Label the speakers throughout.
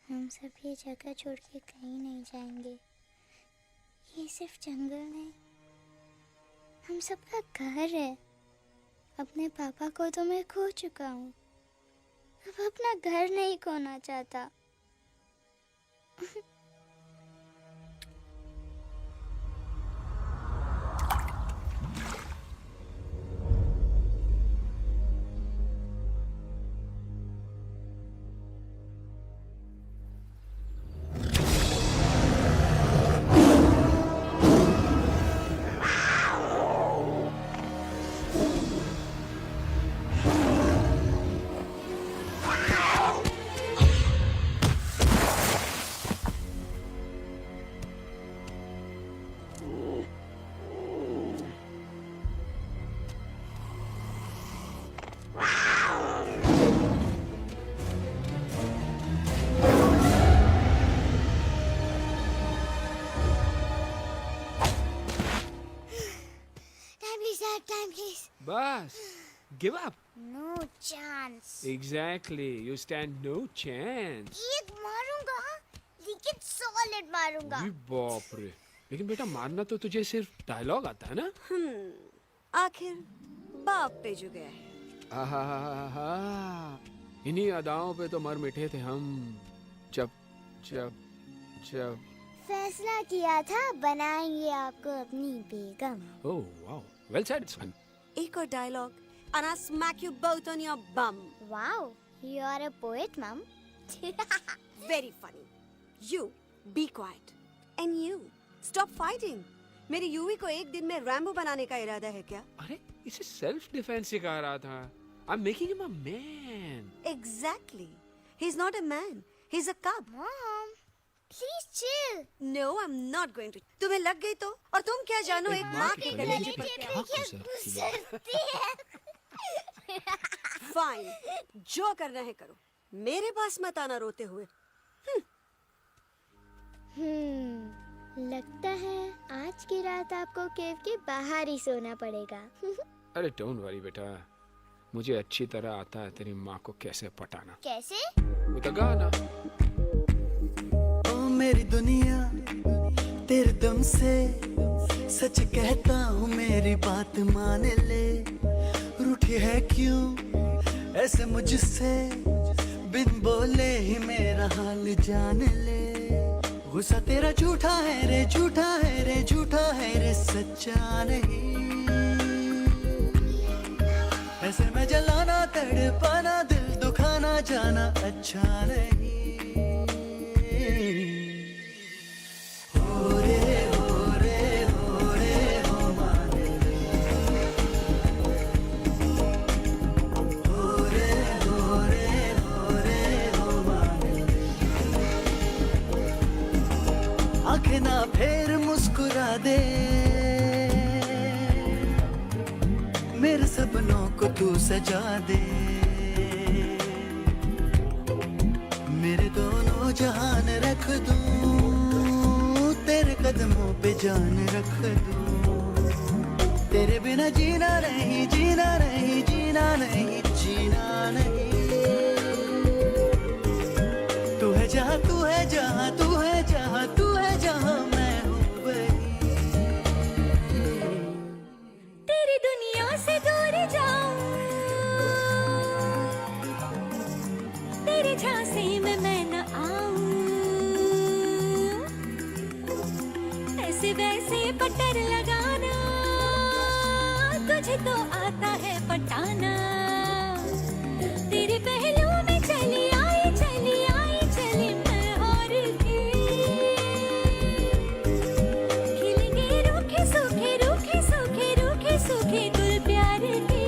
Speaker 1: हम सब ये जगह छोड़ के कहीं नहीं जाएंगे। ये सिर्फ जंगल नहीं, हम सबका घर है। अपने पापा को तो मैं खो चुका हूँ, अब अपना घर नहीं खोना चाहता। Time, please.
Speaker 2: बस give up.
Speaker 1: No chance.
Speaker 2: Exactly, you stand no chance.
Speaker 1: एक मारूंगा, लेकिन solid मारूंगा।
Speaker 2: अरे बाप रे, लेकिन बेटा मारना तो तुझे सिर्फ डायलॉग आता है ना?
Speaker 3: आखिर बाप पे जो गया है।
Speaker 2: आहा, इन्हीं अदाओं पे तो मर मिटे थे हम जब जब जब
Speaker 1: फैसला किया था बनाएंगे आपको अपनी बेगम।
Speaker 2: ओह वाओ, वेल सेड सन।
Speaker 3: एक और dialogue and I'll smack you both on your bum.
Speaker 1: Wow, you are a poet, mom.
Speaker 3: Very funny. You be quiet and you stop fighting. मेरी यूवी को एक दिन में रैम्बो बनाने का इरादा है क्या?
Speaker 2: अरे इसे सेल्फ डिफेंस सिखा रहा था। I'm making him a man.
Speaker 3: Exactly. He's not a man. He's a cub.
Speaker 1: Mom, please chill.
Speaker 3: No, I'm not going to. तुम्हें लग गई तो? और तुम क्या जानो एक माँ के कलेजे पर क्या?
Speaker 1: गुजरती है।
Speaker 3: Fine. जो करना है करो। मेरे पास मत आना रोते हुए।
Speaker 1: लगता है आज की रात आपको केव के बाहर ही सोना पड़ेगा।
Speaker 2: अरे डोंट वरी बेटा, मुझे अच्छी तरह आता है तेरी माँ को कैसे पटाना।
Speaker 1: कैसे?
Speaker 2: वो तो गाना।
Speaker 4: ओ मेरी दुनिया तेरे दम से सच कहता हूँ, मेरी बात मान ले। रूठी है क्यों ऐसे मुझसे, बिन बोले ही मेरा हाल जान ले। गुस्सा तेरा झूठा है रे, झूठा है रे, झूठा है रे, सच्चा नहीं। ऐसे में जलाना तड़पाना, दिल दुखाना जाना अच्छा नहीं। हो रे हो रे हो रे हो माने रे। हो रे हो रे हो रे हो माने रे। आँखें ना फेर मुस्कुरा दे, मेरे सपनों को तू सजा दे। मेरे दोनों जहान रख दूं, तेरे कदमों पे जान रख दूं। तेरे बिना जीना नहीं, जीना नहीं, जीना नहीं, जीना नहीं। तू है जहाँ, तू है जहाँ, तू है जहाँ, तू है जहाँ, मैं हूँ वही।
Speaker 3: तेरी दुनिया से दूर जाऊं, तेरे झांसे में मैं न आऊं। ऐसे वैसे पट्टर लगाना, तुझे तो आता है पटाना। तेरे पहलू में चली आई, चली आई, चली मैं और भी। खिलेंगे रूखे सूखे, रूखे सूखे, रूखे सूखे गुल प्यार के।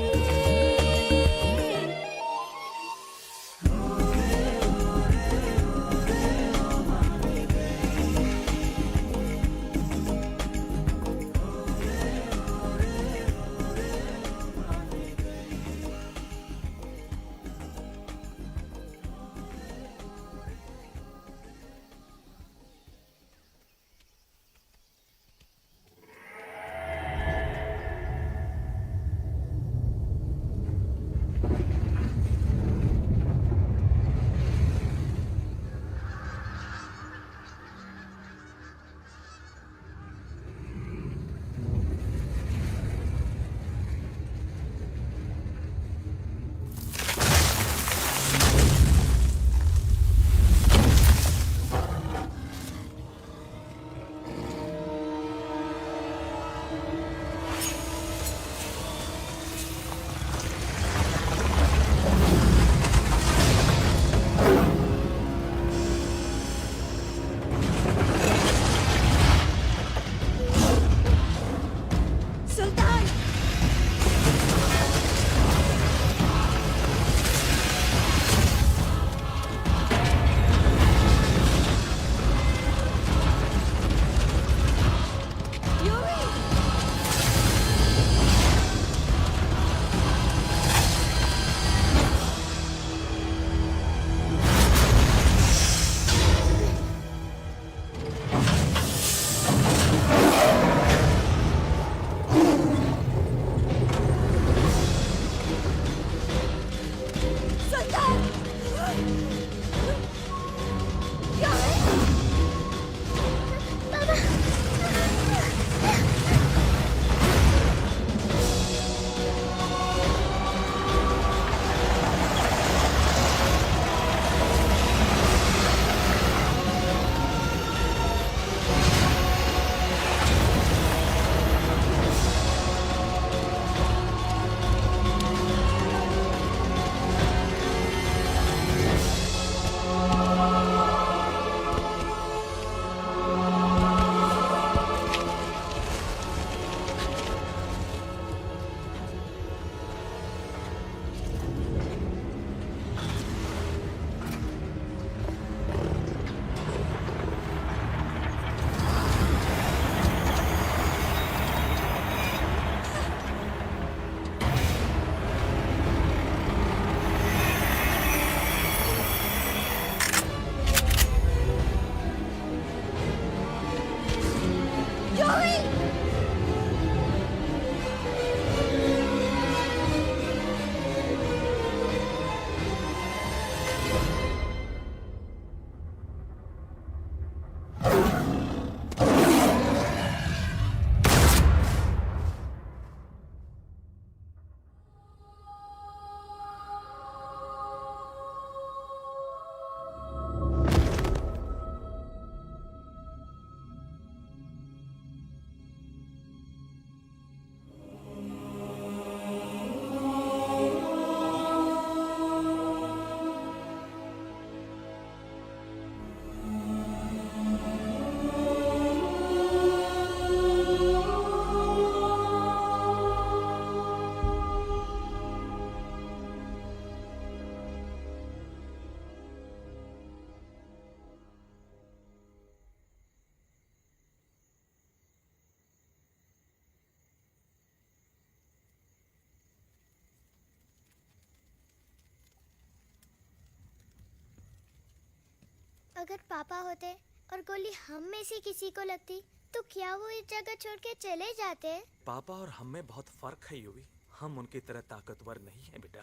Speaker 1: अगर पापा होते और गोली हम में से किसी को लगती तो क्या वो इस जगह छोड़ के चले जाते?
Speaker 5: पापा और हम में बहुत फर्क है यूवी। हम उनकी तरह ताकतवर नहीं है बेटा।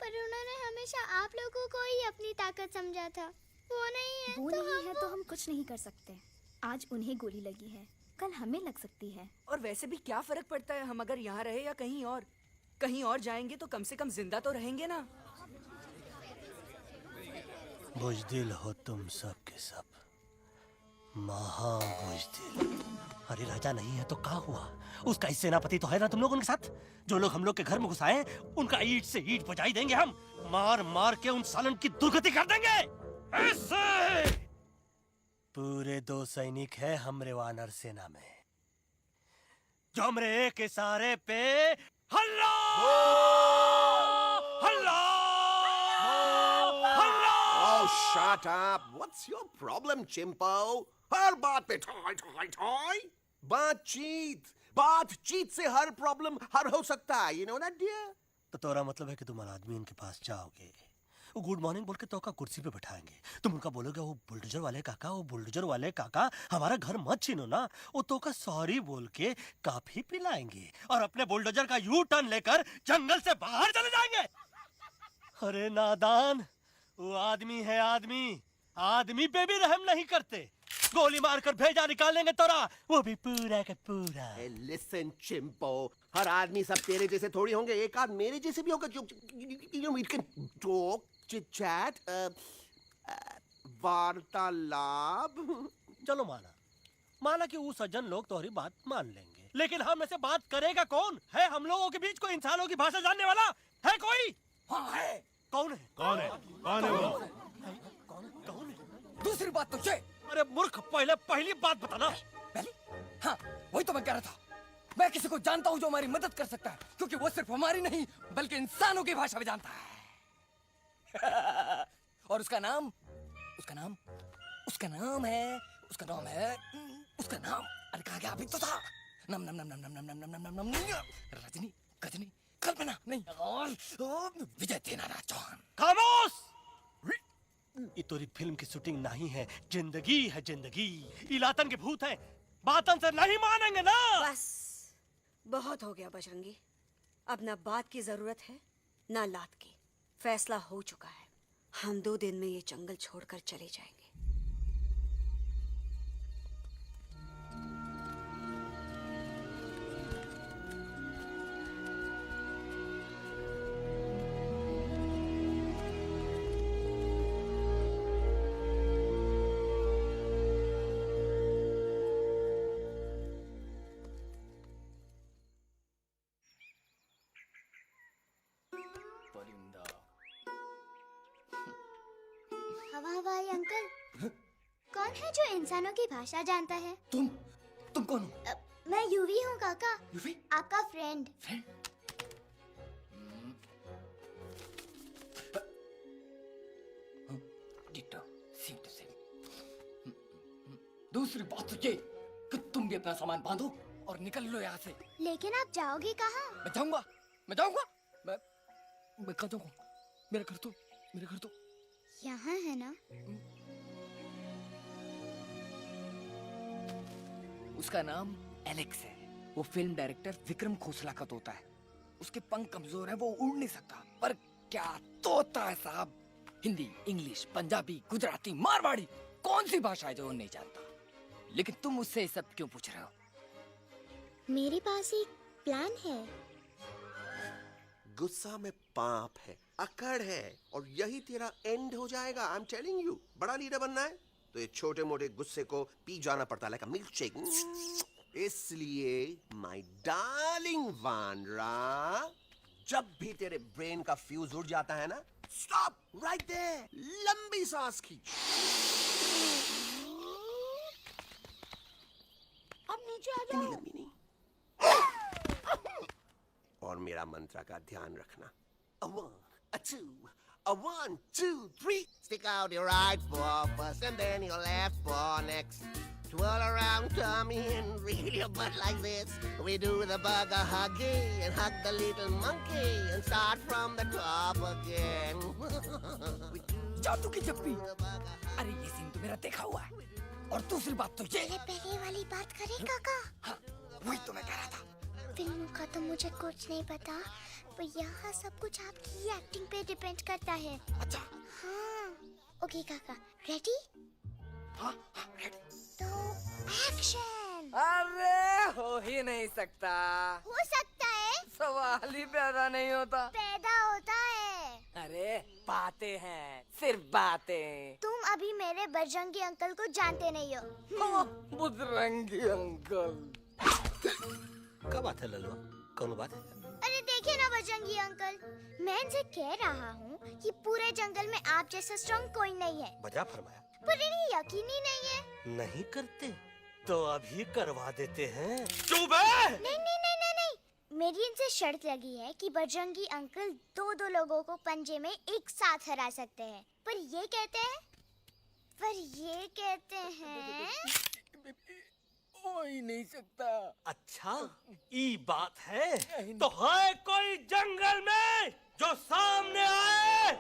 Speaker 1: पर उन्होंने हमेशा आप लोगों को ही अपनी ताकत समझा था। वो नहीं है
Speaker 6: वो
Speaker 1: तो
Speaker 6: नहीं है
Speaker 1: हम
Speaker 6: तो हम कुछ नहीं कर सकते। आज उन्हें गोली लगी है, कल हमें लग सकती है।
Speaker 7: और वैसे भी क्या फर्क पड़ता है हम अगर यहाँ रहे या कहीं और? कहीं और जाएंगे तो कम से कम जिंदा तो रहेंगे ना।
Speaker 4: बुजदिल हो तुम सब के सब, महाबुजदिल। अरे राजा नहीं है तो क्या हुआ? उसका सेनापति तो है ना तुम लोग उनके साथ। जो लोग हम लोग के घर में घुसाए उनका ईंट से ईंट बजाई देंगे हम। मार मार के उन सालन की दुर्गति कर देंगे ऐसे। पूरे 2 सैनिक है हमरे वानर सेना में जो हमरे एक इशारे पे हल्ला हल्ला हल्ला।
Speaker 8: Oh, shut up! What's your problem, Chimpo? हर बात पे ठोय ठोय ठोय। बातचीत से हर प्रॉब्लम हल हो सकता है। You know that, dear? तो तोरा मतलब है कि तुम आदमी इनके पास जाओगे, वो गुड मॉर्निंग बोल के तो का कुर्सी पे बैठाएंगे। तुम उनका बोलोगे वो बुलडोजर वाले काका हमारा घर मत छीनो ना। वो तो का सॉरी बोल के काफी पिलाएंगे और अपने बुलडोजर का यू टर्न लेकर जंगल से बाहर चले जाएंगे। अरे नादान, वो आदमी है आदमी पे भी रहम नहीं करते। गोली मारकर भेजा निकालेंगे तोरा, वो भी पूरा का पूरा। Listen, Chimpo, हर आदमी सब तेरे जैसे थोड़ी होंगे। एक आध मेरे जैसे भी होगा जो we can talk, chit chat, वार्तालाप। चलो माना कि वो सज्जन लोग तुम्हारी बात मान लेंगे, लेकिन हम ऐसे बात करेगा कौन? है हम लोगों के बीच कोई इंसानों की भाषा जानने वाला है कोई?
Speaker 7: हाँ है।
Speaker 8: कौन है वो? कौन है?
Speaker 7: दूसरी बात तो ये।
Speaker 8: अरे मूर्ख, पहली बात बताना।
Speaker 7: पहले? हाँ, वही तो मैं कह रहा था। मैं किसी को जानता हूँ जो हमारी मदद कर सकता है, क्योंकि वो सिर्फ हमारी नहीं बल्कि इंसानों की भाषा भी जानता है। और उसका नाम है अरे कहा गया अभी तो था। नम नम नम नम नम नम नम नम नम नम नम रजनी गजनी कल्पना नहीं और विजय देनाराज चौहान।
Speaker 8: खामोश! ये तोरी फिल्म की शूटिंग नहीं है, जिंदगी है जिंदगी। इलातन के भूत है, बातन से नहीं मानेंगे ना।
Speaker 3: बस बहुत हो गया बजरंगी। अब ना बात की जरूरत है ना लात की। फैसला हो चुका है। हम 2 दिन में ये जंगल छोड़कर चले जाएंगे।
Speaker 7: परिंदा।
Speaker 1: हवा हवाई अंकल, कौन है जो इंसानों की भाषा जानता है?
Speaker 7: तुम कौन हो?
Speaker 1: मैं यूवी हूँ काका,
Speaker 7: यूवी?
Speaker 1: आपका friend.
Speaker 7: Friend? Ditto, same to same. दूसरी बात तो ये कि तुम भी अपना सामान बांधो और निकल लो यहाँ से।
Speaker 1: लेकिन आप जाओगे कहाँ?
Speaker 7: मैं जाऊंगा। मैं कहाँ जाऊंगा? मेरा घर तो
Speaker 1: यहाँ है ना?
Speaker 7: उसका नाम एलेक्स है। वो फिल्म डायरेक्टर विक्रम खोसला का तोता है। उसके पंख कमजोर है, वो उड़ नहीं सकता। पर क्या तोता है साहब। हिंदी, इंग्लिश, पंजाबी, गुजराती, मारवाड़ी, कौन सी भाषा है जो वो नहीं जानता। लेकिन तुम मुझसे ये सब क्यों पूछ रहे हो?
Speaker 1: मेरे पास एक प्लान है।
Speaker 9: गुस्सा में पाप है, अकड़ है, और यही तेरा एंड हो जाएगा। आई एम टेलिंग यू। बड़ा लीडर बनना है तो ये छोटे मोटे गुस्से को पी जाना पड़ता है, लाइक अ मिल्क शेक। इसलिए माय डार्लिंग वांड्रा, जब भी तेरे ब्रेन का फ्यूज उड़ जाता है ना, स्टॉप राइट देयर, लंबी सांस खींच। अब नीचे आ जाओ। लंबी नहीं, और मेरा मंत्र का ध्यान रखना। A 1, a 2, a 1, 2, 3. Stick out your right paw first and then your left paw next. Twirl around tummy and reel your butt like this. We do the bugger huggy and hug the little monkey and start from the top again.
Speaker 7: जादू की जप्पी। अरे ये scene तो मेरा देखा हुआ है। और दूसरी बात तो ये।
Speaker 1: पहले वाली बात करें काका?
Speaker 7: हाँ, वही तो मैं कह रहा था।
Speaker 1: फिल्म का तो मुझे कुछ नहीं पता, पर यहाँ सब कुछ आपकी एक्टिंग पे डिपेंड करता है।
Speaker 7: अच्छा।
Speaker 1: हाँ। ओके काका, रेडी?
Speaker 7: हाँ, रेडी।
Speaker 1: तो एक्शन।
Speaker 7: अरे हो ही नहीं सकता।
Speaker 1: हो सकता है।
Speaker 7: सवाल ही पैदा नहीं होता।
Speaker 1: पैदा होता है।
Speaker 7: अरे बातें हैं, सिर्फ बातें।
Speaker 1: तुम अभी मेरे बजरंगी अंकल को जानते नहीं हो।
Speaker 7: बजरंगी अंकल।
Speaker 8: क्या बात है ललुआ? कौन बात है?
Speaker 1: अरे देखिए ना बजरंगी अंकल, मैं इनसे कह रहा हूँ कि पूरे जंगल में आप जैसा स्ट्रॉन्ग कोई नहीं है।
Speaker 8: बजा फरमाया।
Speaker 1: पर इन्हें यकीन ही नहीं है।
Speaker 8: नहीं करते तो अभी करवा देते हैं।
Speaker 5: चुप है।
Speaker 1: नहीं नहीं नहीं नहीं नहीं, मेरी इनसे शर्त लगी है कि बजरंगी अंकल 2-2 लोगों को पंजे में एक साथ हरा सकते हैं। पर ये कहते हैं
Speaker 7: हो ही नहीं सकता।
Speaker 8: अच्छा, ये बात है तो है कोई जंगल में जो सामने आए?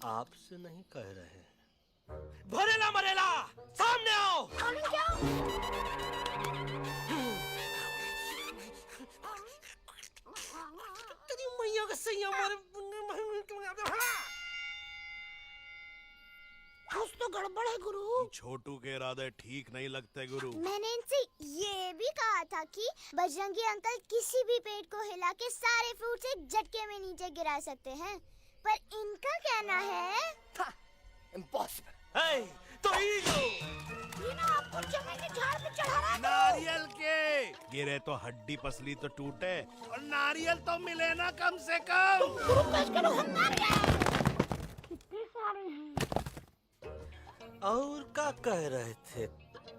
Speaker 8: आपसे नहीं कह रहे। भरेला मरेला, सामने आओ। तेरी मैया का सही हमारे
Speaker 1: कुछ तो गड़बड़ है गुरु।
Speaker 10: छोटू के इरादे ठीक नहीं लगते गुरु।
Speaker 1: मैंने इनसे ये भी कहा था कि बजरंगी अंकल किसी भी पेड़ को हिला के सारे फ्रूट एक झटके में नीचे गिरा सकते हैं, पर इनका कहना है
Speaker 7: इम्पॉसिबल।
Speaker 8: तो
Speaker 1: ये ना आपको चने के झाड़ पे चढ़ा रहा है।
Speaker 10: नारियल के गिरे तो हड्डी पसली तो टूटे, और नारियल तो मिले ना कम से कम।
Speaker 1: गुरु पेश करो हम नारियल। कितने सारे हैं?
Speaker 8: और क्या कह रहे थे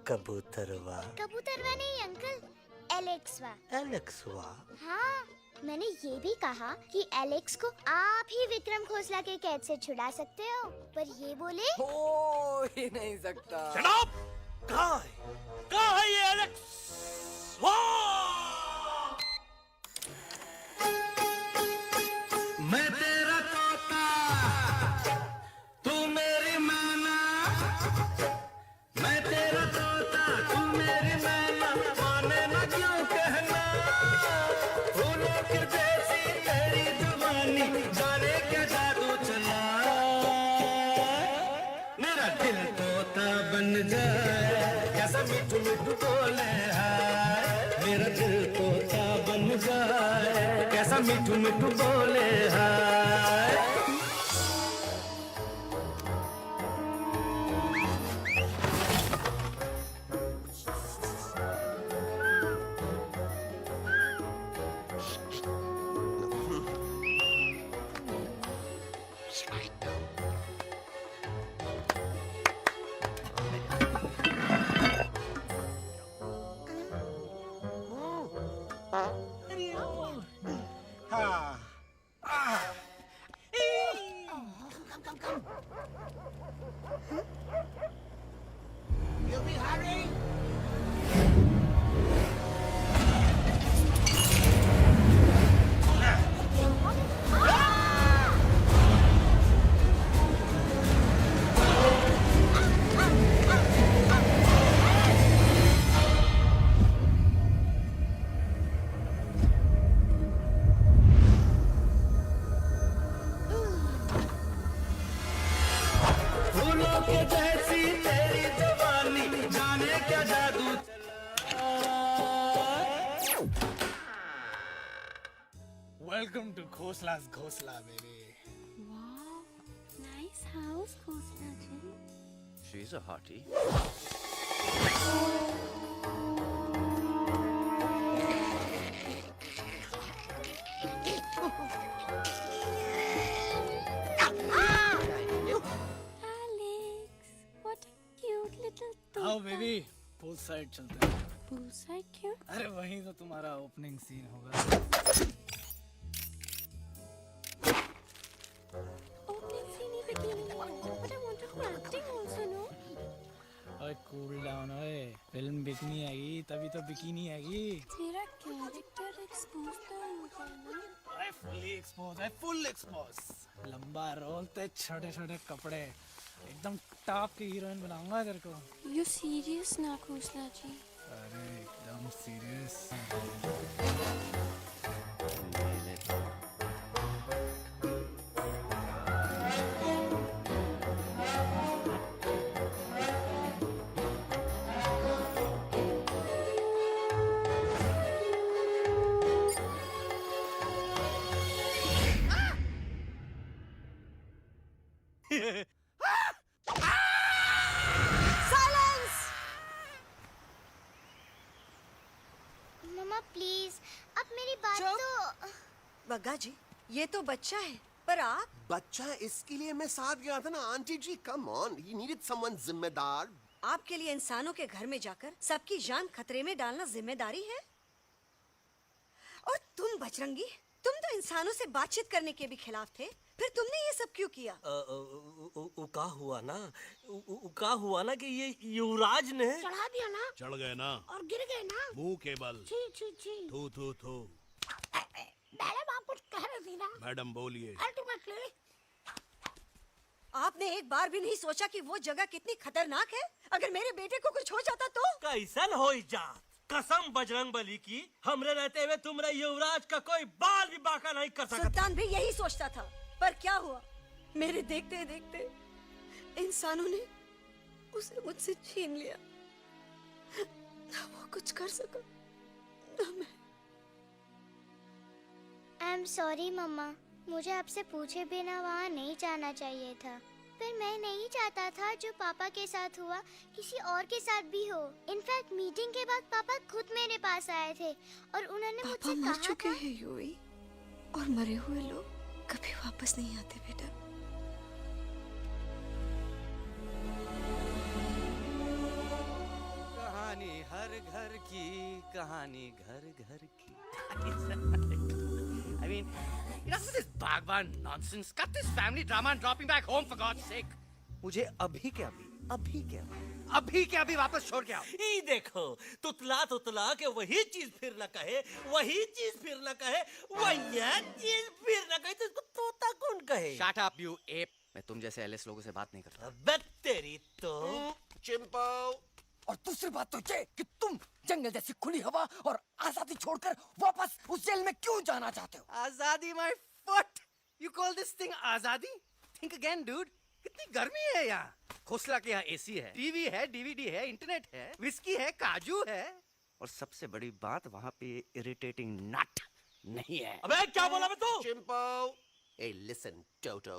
Speaker 8: कबूतरवा?
Speaker 1: कबूतरवा नहीं अंकल, एलेक्सवा।
Speaker 8: एलेक्सवा?
Speaker 1: हाँ, मैंने ये भी कहा कि एलेक्स को आप ही विक्रम खोसला के कैद से छुड़ा सकते हो, पर ये बोले
Speaker 7: हो ही नहीं सकता।
Speaker 8: Shut up! कहाँ है ये एलेक्स? मैं तेरा तोता, तू मेरी मैना। मैं तेरा तोता, तू मेरी मैना। माने ना क्यों कहना, फूलों की जैसी तेरी जुबानी।
Speaker 4: दीवानी जाने क्या जादू चला मेरा दिल तोता बन जाए कैसा मिठू मिठू बोले हाय मेरा दिल तोता बन जाए कैसा मिठू मिठू बोले हाय फूलों के जैसी तेरी जवानी जाने क्या जादू
Speaker 11: वेलकम टू खोसला's घोसला baby
Speaker 1: Wow, nice house, Khosla ji.
Speaker 9: She's a hottie.
Speaker 1: Alex, what a cute little
Speaker 11: आओ
Speaker 1: toka.
Speaker 11: बेबी पूल साइड चलते हैं
Speaker 1: Poolside क्यों?
Speaker 11: अरे वहीं तो तुम्हारा ओपनिंग सीन होगा
Speaker 1: Opening scene ही bikini में है. But I want to do acting also, no?
Speaker 11: ओए कूल डाउन ओए फिल्म बिकनी आएगी तभी तो बिकिनी आएगी
Speaker 1: तेरा कैरेक्टर एक्सपोज तो होगा ना.
Speaker 11: ओए फुल्ली एक्सपोज है फुल एक्सपोज लंबा रोल ते छोटे छोटे कपड़े एकदम टॉप की हीरोइन बनाऊंगा तेरे को
Speaker 1: You serious ना खोसला जी?
Speaker 11: अरे एकदम सीरियस
Speaker 3: साइलेंस।
Speaker 1: मम्मा प्लीज अब मेरी बात
Speaker 3: चुप।
Speaker 1: तो.
Speaker 3: बग्गा जी ये तो बच्चा है पर आप
Speaker 9: बच्चा इसके लिए मैं साथ गया था ना aunty ji come on he needed someone जिम्मेदार
Speaker 3: आपके लिए इंसानों के घर में जाकर सबकी जान खतरे में डालना जिम्मेदारी है और तुम बजरंगी तुम तो इंसानों से बातचीत करने के भी खिलाफ थे फिर तुमने ये सब क्यों किया
Speaker 8: का हुआ ना का हुआ ना कि ये युवराज ने
Speaker 1: चढ़ा दिया ना
Speaker 10: चढ़ गए ना
Speaker 1: और गिर गए ना.
Speaker 10: मुंह के बल
Speaker 1: छी छी छी.
Speaker 10: थू थू थू
Speaker 1: मैडम आप कुछ कह रही थी ना.
Speaker 10: मैडम बोलिए
Speaker 1: अल्टीमेटली
Speaker 3: आपने एक बार भी नहीं सोचा कि वो जगह कितनी खतरनाक है अगर मेरे बेटे को कुछ हो जाता तो
Speaker 8: कैसन हो जात कसम बजरंग बली की हमरे रहते हुए तुम्हारे युवराज का कोई बाल भी बाका नहीं कर सकता
Speaker 3: सुल्तान भी यही सोचता था पर क्या हुआ मेरे देखते देखते इंसानों ने उसे मुझसे छीन लिया ना वो कुछ कर सका ना मैं
Speaker 1: आई एम सॉरी मम्मा मुझे आपसे पूछे बिना वहाँ नहीं जाना चाहिए था पर मैं नहीं चाहता था जो पापा के साथ हुआ किसी और के साथ भी हो इनफैक्ट मीटिंग के बाद पापा खुद मेरे पास आए थे और उन्होंने मुझसे कहा था
Speaker 3: हैं यूवी और मरे हुए लोग कभी वापस नहीं आते बेटा
Speaker 4: कहानी हर घर की कहानी घर घर की I mean, enough of this Bhagwan nonsense. Cut this family drama and drop me back home for God's sake. मुझे अभी के अभी वापस छोड़ के आओ। ये देखो, तुतला के वही चीज फिर न कहे, वही चीज फिर न कहे, वही चीज फिर न कहे, तो इसको तोता कौन कहे?
Speaker 7: Shut up, you ape. मैं तुम जैसे एलिस लोगों से बात नहीं करता।
Speaker 8: अबे तेरी तो
Speaker 9: चिंपो
Speaker 7: और दूसरी बात तो ये कि तुम जंगल जैसी खुली हवा और आजादी छोड़कर वापस उस जेल में क्यों जाना चाहते हो?
Speaker 8: आजादी my foot. You call this thing आजादी? Think again, dude. कितनी गर्मी है यहाँ। खोसला के यहाँ एसी है, टीवी है, डीवीडी है, इंटरनेट है, विस्की है, काजू है, और सबसे बड़ी बात वहाँ पे इरिटेटिंग नट नहीं है।
Speaker 9: अबे क्या बोला मैं तू? चिंपो। ए लिसन टोटो,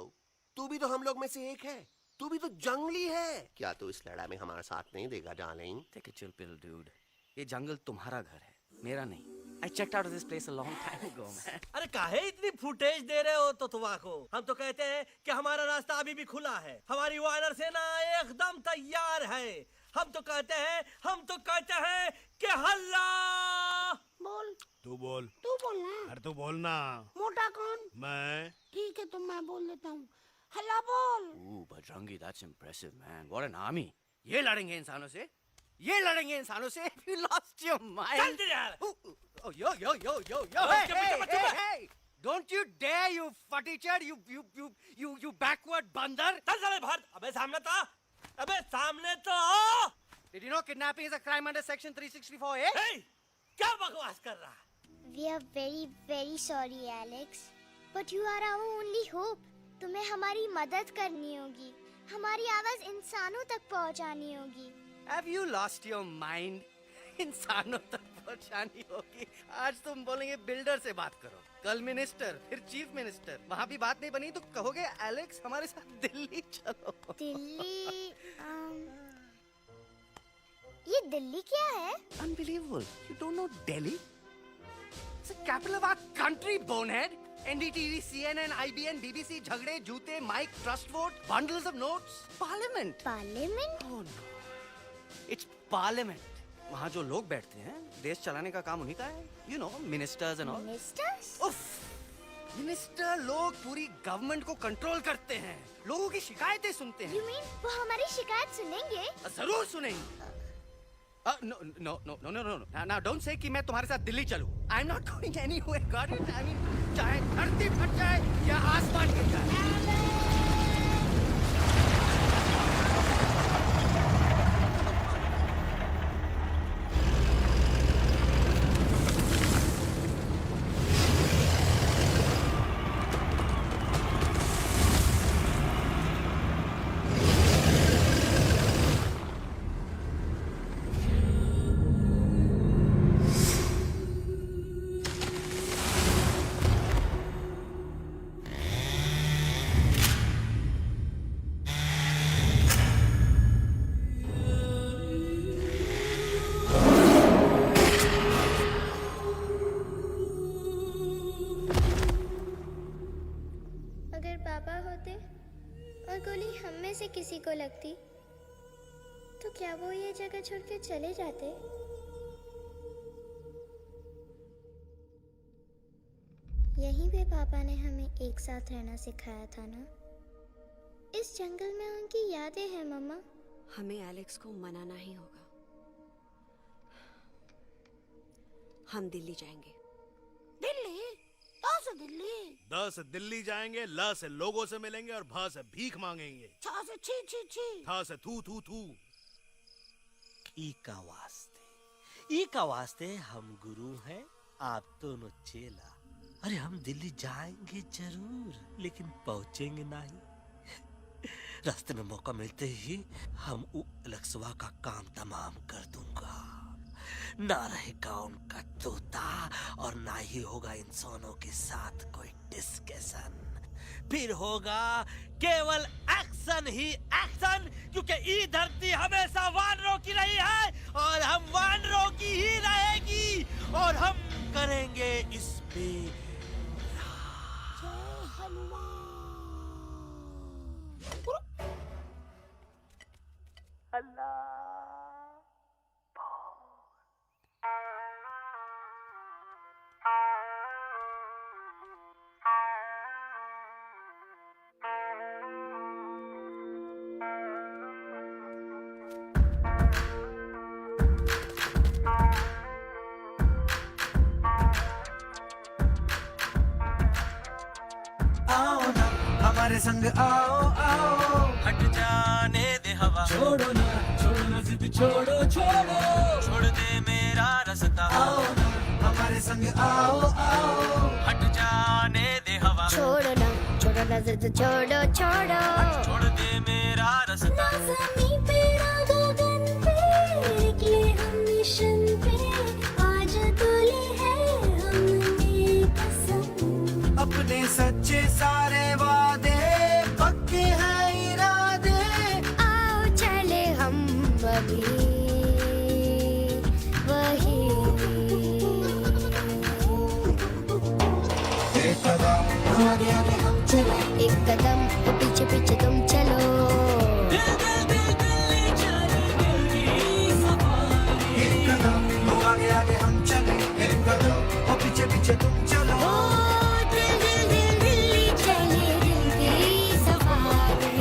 Speaker 9: तू भी तो हम लोग में से एक है। तू भी तो जंगली है। क्या तू इस लड़ाई में हमारा साथ नहीं देगा darling?
Speaker 8: Take a chill pill, dude. ये जंगल तुम्हारा घर है, मेरा नहीं। I checked out of this place a long time ago, man.
Speaker 12: अरे काहे इतनी फुटेज दे रहे हो तो तुवा को? हम तो कहते हैं कि हमारा रास्ता अभी भी खुला है। हमारी वानर सेना एकदम तैयार है। हम तो कहते हैं कि हल्ला।
Speaker 10: बोल। तू बोल
Speaker 13: ना।
Speaker 10: अरे तू बोल ना।
Speaker 13: मोटा कौन?
Speaker 10: मैं।
Speaker 13: ठीक है तो मैं बोल लेता हूँ। हल्ला बोल।
Speaker 8: Ooh, Bajrangi, that's impressive, man. What an army. ये लड़ेंगे इंसानों से? ये लड़ेंगे इंसानों से? You lost your mind.
Speaker 12: चल दे यार।
Speaker 8: Oh, yo. Hey. Don't you dare, you futichard, you backward बंदर.
Speaker 12: चल साले बाहर। अबे सामने तो आओ।
Speaker 8: Did you know kidnapping is a crime under section 364A?
Speaker 12: Hey, क्या बकवास कर रहा है?
Speaker 1: We are very very sorry, Alex. But you are our only hope. तुम्हें हमारी मदद करनी होगी। हमारी आवाज इंसानों तक पहुंचानी होगी।
Speaker 8: Have you lost your mind? इंसानों तक पहुंचानी होगी। आज तुम बोलेंगे बिल्डर से बात करो, कल मिनिस्टर, फिर चीफ मिनिस्टर। वहाँ भी बात नहीं बनी तो कहोगे एलेक्स हमारे साथ दिल्ली चलो।
Speaker 1: दिल्ली ये दिल्ली क्या है?
Speaker 8: Unbelievable. You don't know Delhi? It's the capital of our country, bonehead. NDTV, CNN, IBN, BBC, झगड़े, जूते, mike, trust vote, bundles of notes, parliament.
Speaker 1: Parliament?
Speaker 8: Oh no. It's parliament. वहाँ जो लोग बैठते हैं, देश चलाने का काम उन्हीं का है। You know, ministers and all.
Speaker 1: Ministers?
Speaker 8: उफ! मिनिस्टर लोग पूरी गवर्नमेंट को कंट्रोल करते हैं, लोगों की शिकायतें सुनते हैं।
Speaker 1: You mean वो हमारी शिकायत सुनेंगे?
Speaker 8: जरूर सुनेंगे। No. Now don't say कि मैं तुम्हारे साथ दिल्ली चलूं. I'm not going anywhere. Got it? I mean, चाहे धरती फट जाए या आसमान गिर जाए।
Speaker 1: अगर पापा होते और गोली हम में से किसी को लगती तो क्या वो ये जगह छोड़ के चले जाते? यहीं पे पापा ने हमें एक साथ रहना सिखाया था ना। इस जंगल में उनकी यादें हैं मम्मा।
Speaker 3: हमें एलेक्स को मनाना ही होगा। हम दिल्ली जाएंगे।
Speaker 13: दिल्ली? कहाँ से दिल्ली?
Speaker 10: द से दिल्ली जाएंगे, ल से लोगों से मिलेंगे और भ से भीख मांगेंगे,
Speaker 13: छ से छी।
Speaker 10: थ से थू थू थू।
Speaker 8: ई का वास्ते हम गुरु हैं, आप दोनों चेला। अरे हम दिल्ली जाएंगे जरूर, लेकिन पहुंचेंगे नहीं। रास्ते में मौका मिलते ही हम अलक्सवा का काम तमाम कर दूंगा। ना रहेगा उनका तोता और ना ही होगा इंसानों के साथ कोई डिस्कशन। फिर होगा केवल एक्शन ही एक्शन, क्योंकि ये धरती हमेशा वानरों की रही है और हम वानरों की ही रहेगी और हम करेंगे इस पे
Speaker 4: हमारे संग आओ आओ, हट जाने दे हवा, छोड़ो ना जिद छोड़ो, छोड़ दे मेरा रास्ता। आओ ना हमारे संग आओ आओ, हट जाने दे हवा,
Speaker 1: छोड़ो ना वरना जिद छोड़ो छोड़ो
Speaker 12: छोड़ दे मेरा रास्ता
Speaker 1: ज़मीं पे ना गगन पे निकले हम मिशन पे आज तोली है हमने कसम
Speaker 4: अपने सच्चे सारे वादे पक्के हैं इरादे
Speaker 1: आओ चले हम अभी वही
Speaker 4: एक कदम आगे आगे हम चले
Speaker 1: एक कदम तो पीछे पीछे तुम चलो
Speaker 4: एक कदम आगे आगे हम चले एक कदम और पीछे पीछे तुम चलो
Speaker 1: ओ दिल दिल दिल दिल्ली चले दिल की सफारी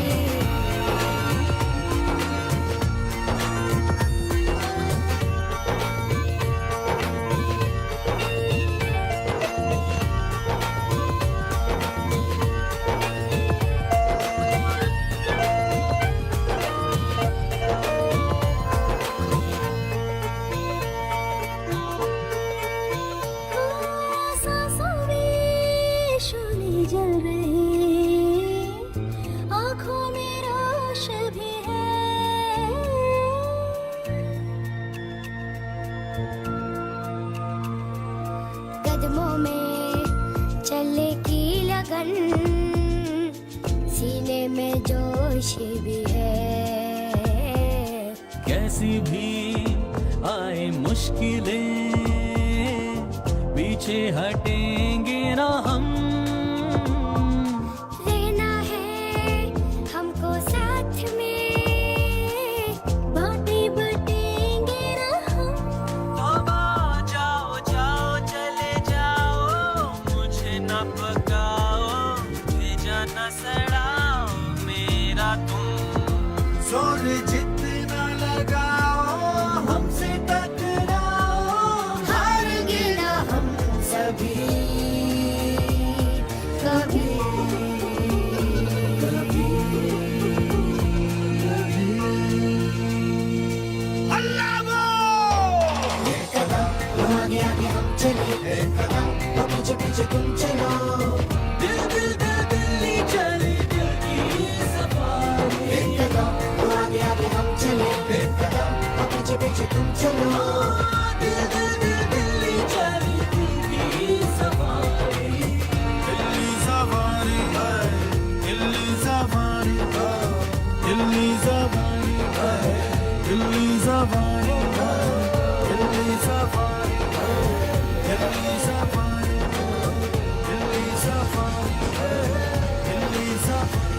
Speaker 1: सांसों में शोले जल रहे आँखों में रोश भी है कदमों में चले की लगन सीने में जोश भी है
Speaker 12: कैसी भी आए मुश्किलें पीछे हटेंगे ना हम
Speaker 1: रहना है हमको साथ में बातें बटेंगे ना हम
Speaker 12: जाओ जाओ चले जाओ मुझे न पकाओ भेजा न सड़ाओ मेरा तुम
Speaker 4: जोर जितना लगाओ हमसे टकराओ
Speaker 1: हारेंगे ना हम सभी कभी
Speaker 4: एक कदम आगे आगे हम चले एक कदम और पीछे पीछे तुम चलो
Speaker 12: दिल दिल दिल दिल्ली चली दिल की सफारी
Speaker 4: एक कदम आगे आगे हम चले एक कदम और पीछे पीछे तुम चलो
Speaker 12: दिल दिल दिल दिल्ली चली दिल की सफारी
Speaker 10: दिल्ली सवारी है दिल्ली सवारी है दिल्ली सवारी है दिल्ली सवारी है दिल्ली सवारी है दिल्ली सवारी है दिल्ली सवारी है दिल्ली सवारी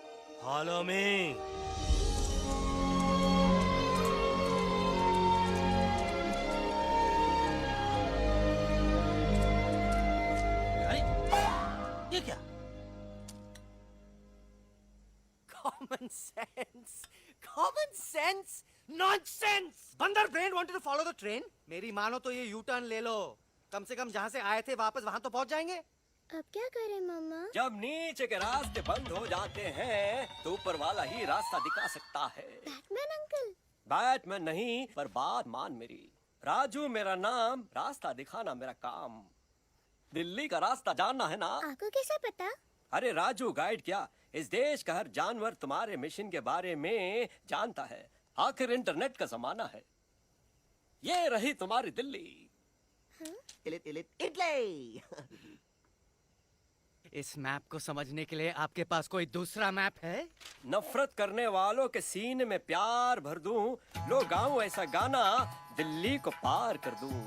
Speaker 12: फॉलो मी। ये क्या?
Speaker 8: Common sense. Common sense. Nonsense. बंदर brain wanted to follow the train. मेरी मानो तो ये यू टर्न ले लो, कम से कम जहाँ से आए थे वापस वहाँ तो पहुँच जाएंगे।
Speaker 1: अब क्या करें मम्मा?
Speaker 7: जब नीचे के रास्ते बंद हो जाते हैं तो ऊपर वाला ही रास्ता दिखा सकता है।
Speaker 1: Batman uncle.
Speaker 7: बैटमैन नहीं, पर बात मान मेरी। राजू मेरा नाम, रास्ता दिखाना मेरा काम। दिल्ली का रास्ता जानना है ना?
Speaker 1: आपको कैसे पता?
Speaker 7: अरे राजू गाइड क्या, इस देश का हर जानवर तुम्हारे मिशन के बारे में जानता है। आखिर इंटरनेट का जमाना है। ये रही तुम्हारी दिल्ली।
Speaker 8: इटली। इस मैप को समझने के लिए आपके पास कोई दूसरा मैप है?
Speaker 7: नफरत करने वालों के सीने में प्यार भर दूं, लो गाऊं ऐसा गाना, दिल्ली को पार कर दूं।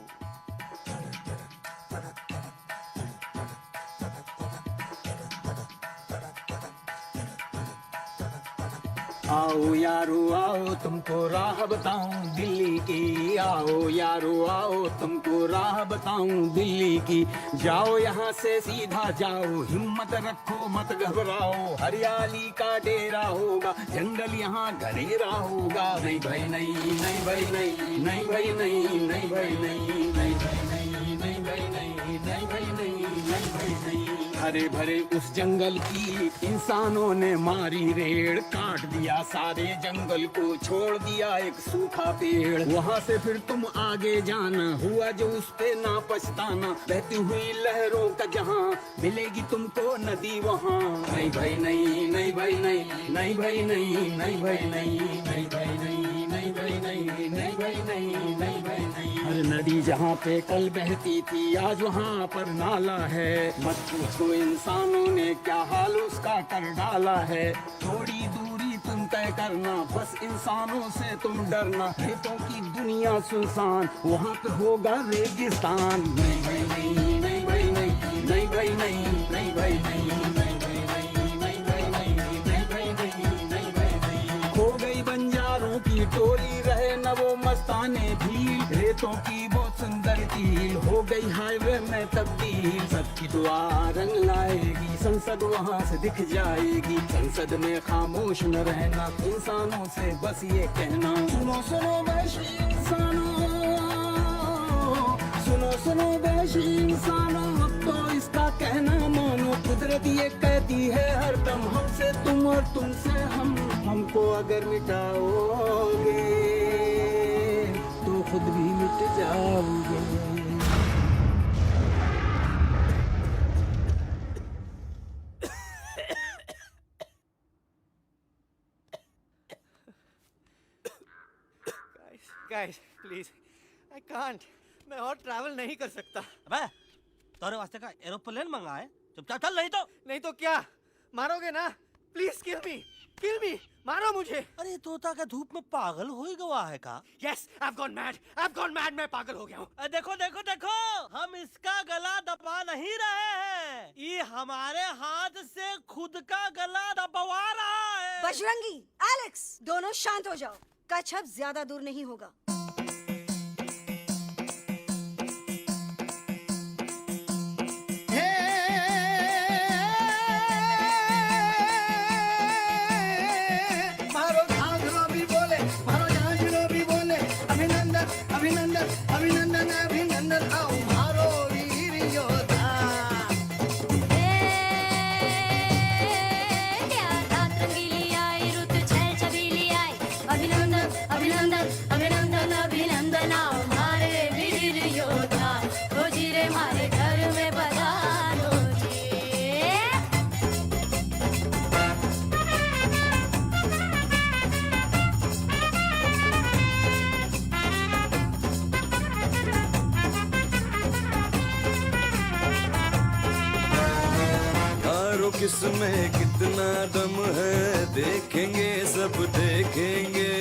Speaker 2: आओ यारो आओ तुमको राह बताऊं दिल्ली की, आओ यारो आओ तुमको राह बताऊं दिल्ली की। जाओ यहाँ से सीधा जाओ, हिम्मत रखो मत घबराओ, हरियाली का डेरा होगा, जंगल यहाँ घनेरा होगा। नहीं भाई नहीं, नहीं भाई नहीं, नहीं भाई नहीं, नहीं भाई नहीं, नहीं भाई नहीं, नहीं भाई नहीं, नहीं भाई नहीं, नहीं भाई नहीं। हरे भरे उस जंगल की इंसानों ने मारी रेड़, काट दिया सारे जंगल को, छोड़ दिया एक सूखा पेड़। वहाँ से फिर तुम आगे जाना, हुआ जो उस पे ना पछताना, बहती हुई लहरों का जहाँ, मिलेगी तुमको नदी वहाँ। नहीं भाई नहीं, नहीं भाई नहीं, नहीं भाई नहीं, नहीं भाई नहीं, नहीं भाई नहीं, नहीं भाई नहीं, नहीं भाई नहीं, नहीं भाई नहीं। हर नदी जहाँ पे कल बहती थी आज वहाँ पर नाला है, मत पूछो इंसानों ने क्या हाल उसका कर डाला है। थोड़ी दूरी तुम तय करना, बस इंसानों से तुम डरना, खेतों की दुनिया सुनसान, वहाँ पे होगा रेगिस्तान। नहीं भाई नहीं, नहीं भाई नहीं, नहीं भाई नहीं, नहीं भाई नहीं, नहीं भाई नहीं, नहीं भाई नहीं, नहीं भाई नहीं, नहीं भाई नहीं। खो गई बंजारों की टोली, रहे न वो मस्ताने भील, रेतों की बहुत सुंदर झील, हो गई हाईवे में तब्दील। सबकी दुआ रंग लाएगी, संसद वहाँ से दिख जाएगी, संसद में खामोश न रहना, इंसानों से बस ये कहना। सुनो सुनो वैशी इंसानों, सुनो सुनो वैशी इंसानों, अब तो इसका कहना मानो, कुदरत ये कहती है हरदम, हमसे तुम और तुमसे हम, हमको अगर मिटाओगे तो खुद भी मिट जाओगे।
Speaker 8: Guys, please, I can't. मैं और ट्रैवल नहीं कर सकता।
Speaker 12: अबे, तोरे वास्ते का एरोप्लेन मंगा है, चुपचाप चल, नहीं तो
Speaker 8: क्या मारोगे ना? प्लीज किल मी, मारो मुझे।
Speaker 12: अरे तोता का धूप में पागल हो ही गवा है का?
Speaker 8: Yes, I've gone mad, मैं पागल हो गया हूँ।
Speaker 12: देखो देखो देखो, हम इसका गला दबा नहीं रहे हैं, ये हमारे हाथ से खुद का गला दबवा रहा है।
Speaker 3: बजरंगी, एलेक्स, दोनों शांत हो जाओ, कच्छ अब ज्यादा दूर नहीं होगा।
Speaker 13: अभिनंदन अभिनंदन आओ मारो वीर योद्धा।
Speaker 1: रंगीली आई रुत छल छबीली आई, अभिनंदन अभिनंदन अभिनंदन अभिनंदन आओ मारे वीर योद्धा, रोजी रे मारे घर में पधारो जी।
Speaker 4: किसमें कितना दम है, देखेंगे सब देखेंगे,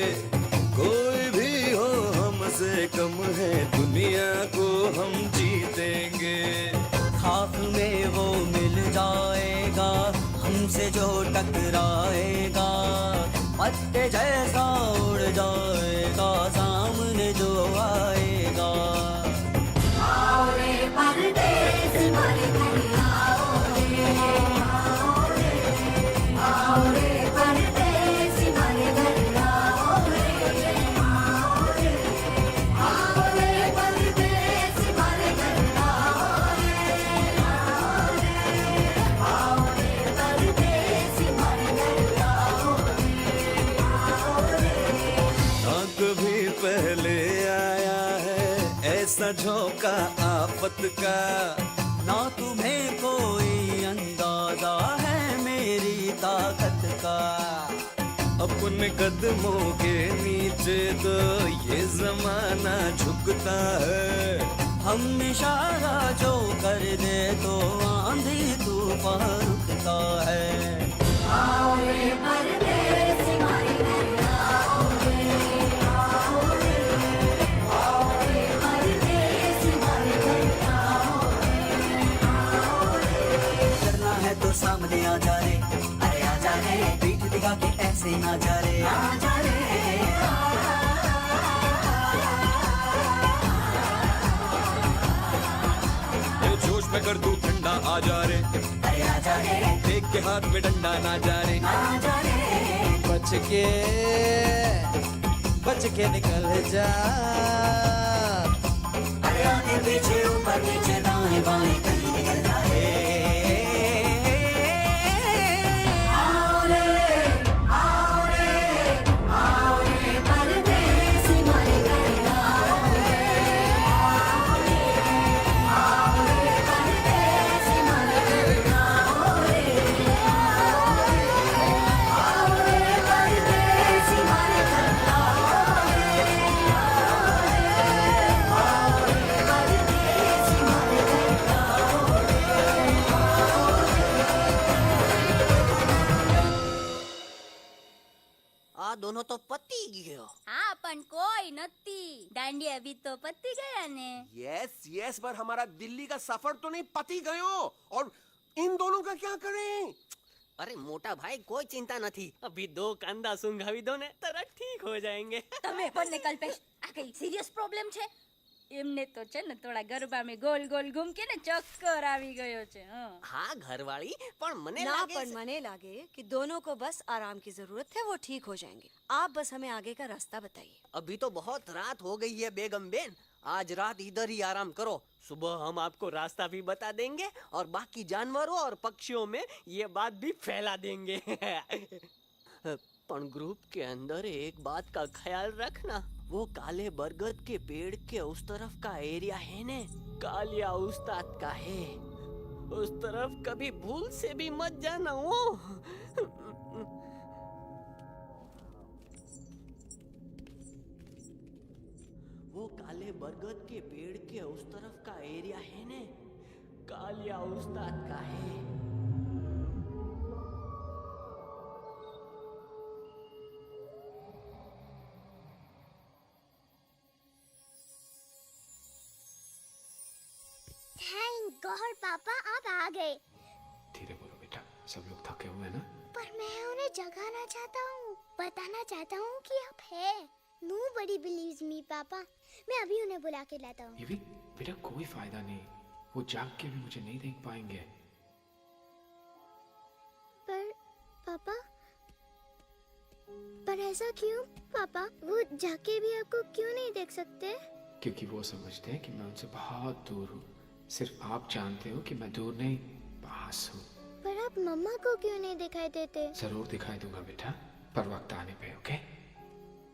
Speaker 4: कोई भी हो हमसे कम है, दुनिया को हम जीतेंगे।
Speaker 14: खाक में वो मिल जाएगा, हमसे
Speaker 4: से जो टकराएगा पत्ते जैसा उड़ जाएगा सामने जो आएगा।
Speaker 13: आओ रे परदेस मारे घर आओ रे, आओ रे, आओ रे परदेस मारे घर आओ रे, आओ रे, आओ रे परदेस मारे घर आओ रे, आओ रे, आओ रे परदेस मारे घर आओ रे, आओ रे।
Speaker 4: ना कभी पहले आया है ऐसा झोंका आफत का, ना तुम्हें कोई अंदाजा है मेरी ताकत का। अपने कदमों के नीचे तो ये जमाना झुकता है, हम इशारा जो कर दे तो आंधी तूफान रुकता है।
Speaker 13: आओ रे परदेस मारे घर आओ रे, आओ रे, आओ रे परदेस मारे घर आओ रे, आओ रे।
Speaker 4: करना है तो सामने आ जा रे, अरे आ जा रे, पीठ दिखा के ऐसे ना जा रे, आ जा रे। जोश में कर तू ठंडा आ जा रे, अरे आ जा रे, देख के हाथ में डंडा ना जा रे, आ जा रे। बच के निकल जा, अरे आगे पीछे ऊपर नीचे दाएं बाएं कहीं निकल जा रे।
Speaker 13: आओ रे, आओ रे, आओ रे परदेस मारे घर आओ रे, आओ रे, आओ रे परदेस मारे घर आओ रे, आओ रे, आओ रे परदेस मारे घर आओ रे, आओ रे, आओ रे परदेस मारे घर आओ
Speaker 8: आ दोनों तो पति गयो।
Speaker 1: हाँ पण कोई नती दांडिया भी तो पत्ती गया ने।
Speaker 9: यस यस, पर हमारा दिल्ली का सफर तो नहीं पति गयो, और इन दोनों का क्या करें?
Speaker 12: अरे मोटा भाई कोई चिंता नहीं, अभी 2 कांदा सुंघावी दो ने तरह ठीक हो जाएंगे।
Speaker 6: તમે પણ ને કલ્પેશ આ કઈ સિરિયસ પ્રોબ્લેમ છે?
Speaker 1: એમને તો છે ને થોડા ગરબામાં ગોલ ગોલ ઘૂમ કે ને ચક્કર આવી ગયો છે।
Speaker 12: हाँ घरवाली पर मने
Speaker 3: ना
Speaker 12: लागे
Speaker 3: पर मने लागे कि दोनों को बस आराम की जरूरत है, वो ठीक हो जाएंगे। आप बस हमें आगे का रास्ता बताइए।
Speaker 12: अभी तो बहुत रात हो गई है बेगम बेन, आज रात इधर ही आराम करो, सुबह हम आपको रास्ता भी बता देंगे और बाकी जानवरों और पक्षियों में ये बात भी फैला देंगे। पण ग्रुप के अंदर एक बात का ख्याल रखना, वो काले बरगद के पेड़ के उस तरफ का एरिया है ने कालिया उस्ताद का है, उस तरफ कभी भूल से भी मत जाना। वो काले बरगद के पेड़ के उस तरफ का एरिया है ने कालिया उस्ताद का है।
Speaker 1: थैंक गॉड पापा आप आ गए।
Speaker 5: धीरे बोलो बेटा, सब लोग थके हुए हैं ना।
Speaker 1: पर मैं उन्हें जगाना चाहता हूँ, बताना चाहता हूँ कि आप है। Nobody believes me पापा, मैं अभी उन्हें बुला के लाता हूँ।
Speaker 5: ये भी बेटा कोई फायदा नहीं, वो जाग के भी मुझे नहीं देख पाएंगे।
Speaker 1: पर पापा, पर ऐसा क्यों पापा? वो जाके भी आपको क्यों नहीं देख सकते?
Speaker 5: क्योंकि वो समझते हैं कि मैं उनसे बहुत दूर हूँ। सिर्फ आप जानते हो कि मैं दूर नहीं, पास हूँ।
Speaker 1: पर आप मम्मा को क्यों नहीं दिखाई देते?
Speaker 5: जरूर दिखाई दूंगा बेटा, पर वक्त आने पे। ओके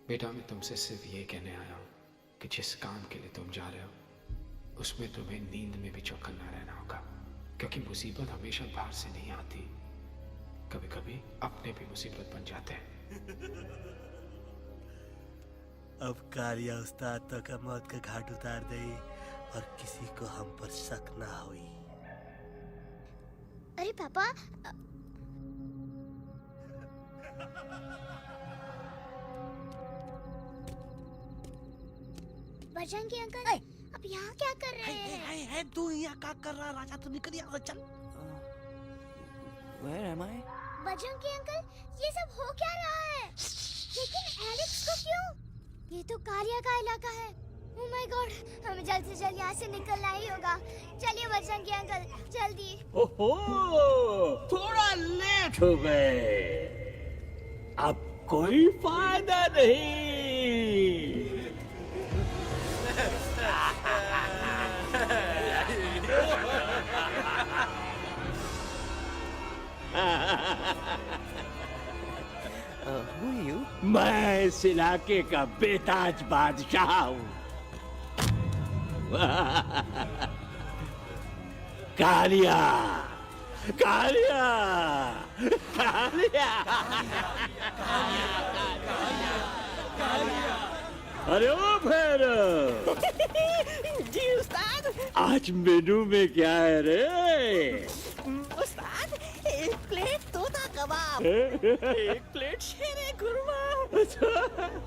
Speaker 5: बेटा, मैं तुमसे सिर्फ ये कहने आया हूँ कि जिस काम के लिए तुम जा रहे हो उसमें तुम्हें नींद में भी चौकन्ना रहना होगा, क्योंकि मुसीबत हमेशा बाहर से नहीं आती, कभी कभी अपने भी मुसीबत बन जाते हैं।
Speaker 8: अब कालिया उस्ताद तो का मौत का घाट उतार दे और किसी को हम पर शक ना हुई।
Speaker 1: अरे पापा, बजरंगी अंकल, अब यहाँ क्या कर रहे हैं?
Speaker 8: तू यहाँ क्या कर रहा? राजा तो निकल यहाँ से, चल।
Speaker 7: Where am I?
Speaker 1: Bajrangi uncle, ये सब हो क्या रहा है? लेकिन एलेक्स को क्यों? ये तो कालिया का इलाका है। ओह माय गॉड, हमें जल्द से जल्द यहाँ से निकलना ही होगा। चलिए बजरंगी अंकल, जल्दी।
Speaker 2: ओहो, थोड़ा लेट हो गए। अब कोई फायदा नहीं। मैं इस इलाके का बेताज बादशाह हूँ। कालिया, कालिया, कालिया, अरे ओ भैरव।
Speaker 13: जी उस्ताद।
Speaker 2: आज मेनू में क्या है रे?
Speaker 13: उस्ताद, एक प्लेट तोता कबाब, एक प्लेट शेरे खुरमा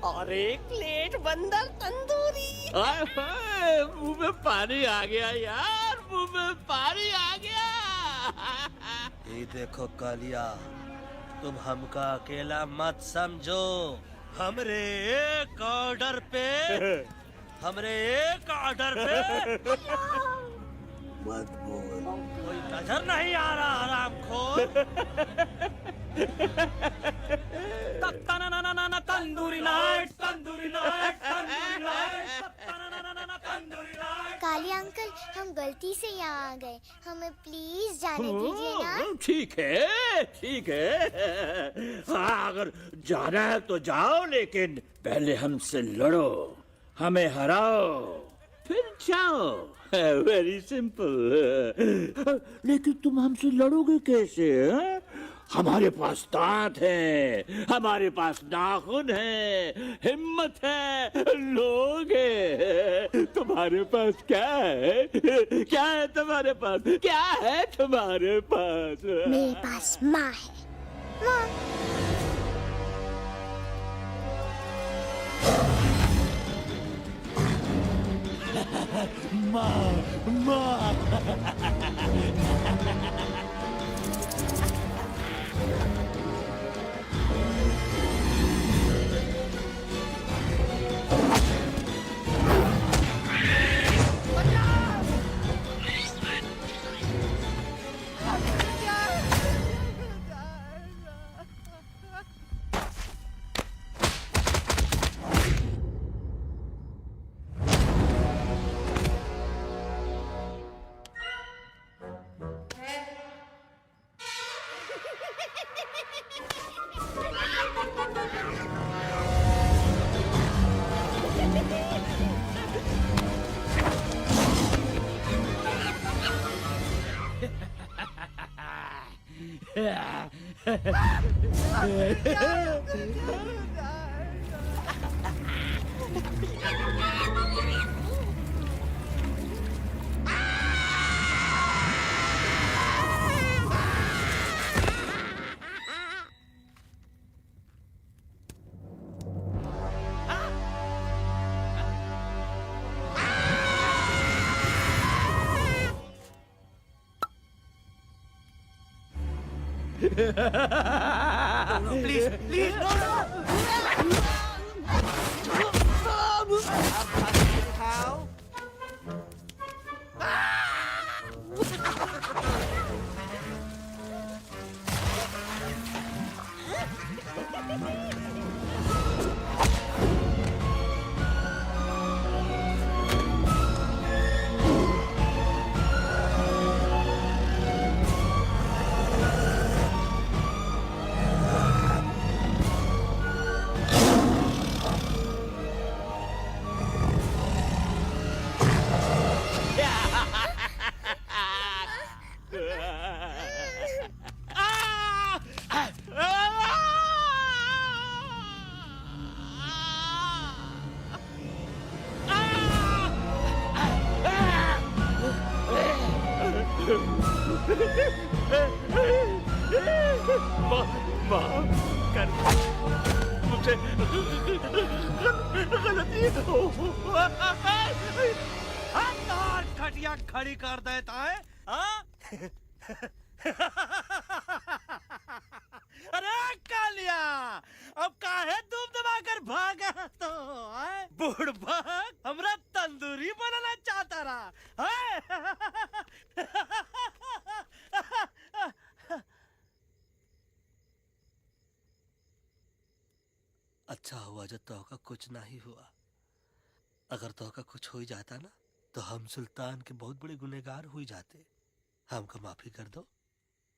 Speaker 13: और एक प्लेट बंदर तंदूरी।
Speaker 2: मुंह में पानी आ गया यार, मुंह में पानी आ गया।
Speaker 8: ये देखो कालिया, तुम हमका अकेला मत समझो।
Speaker 12: हमरे एक ऑर्डर पे
Speaker 8: मत बोल।
Speaker 12: कोई नजर नहीं आ रहा हरामखोर। Tandoori night, tandoori night, tandoori night, tandoori night.
Speaker 1: Kaliya uncle, हम गलती से यहाँ आ गए, हमें प्लीज जाने दीजिए ना।
Speaker 2: ठीक है, ठीक है। हाँ, अगर जाना है तो जाओ, लेकिन पहले हमसे लड़ो, हमें हराओ, फिर जाओ। Very simple. लेकिन तुम हमसे लड़ोगे कैसे? हैं? हमारे पास दांत है, हमारे पास नाखून है, हिम्मत है, लोग है। तुम्हारे पास क्या है? क्या है तुम्हारे पास? क्या है तुम्हारे पास?
Speaker 1: मेरे पास माँ है। माँ।
Speaker 2: माँ, माँ।
Speaker 12: प्लीज प्लीज नो
Speaker 2: माफ कर मुझे, गलती हो।
Speaker 12: तार खटिया खड़ी कर देता है। हाँ? निकाल लिया। अब काहे धूप दबाकर भागा तो बुढ़बा हमरा तंदूरी बनाना चाहता रहा
Speaker 8: अच्छा हुआ जो तोहका कुछ नहीं हुआ। अगर तोहका कुछ हो ही जाता ना तो हम सुल्तान के बहुत बड़े गुनहगार हो जाते। हमको माफी कर दो।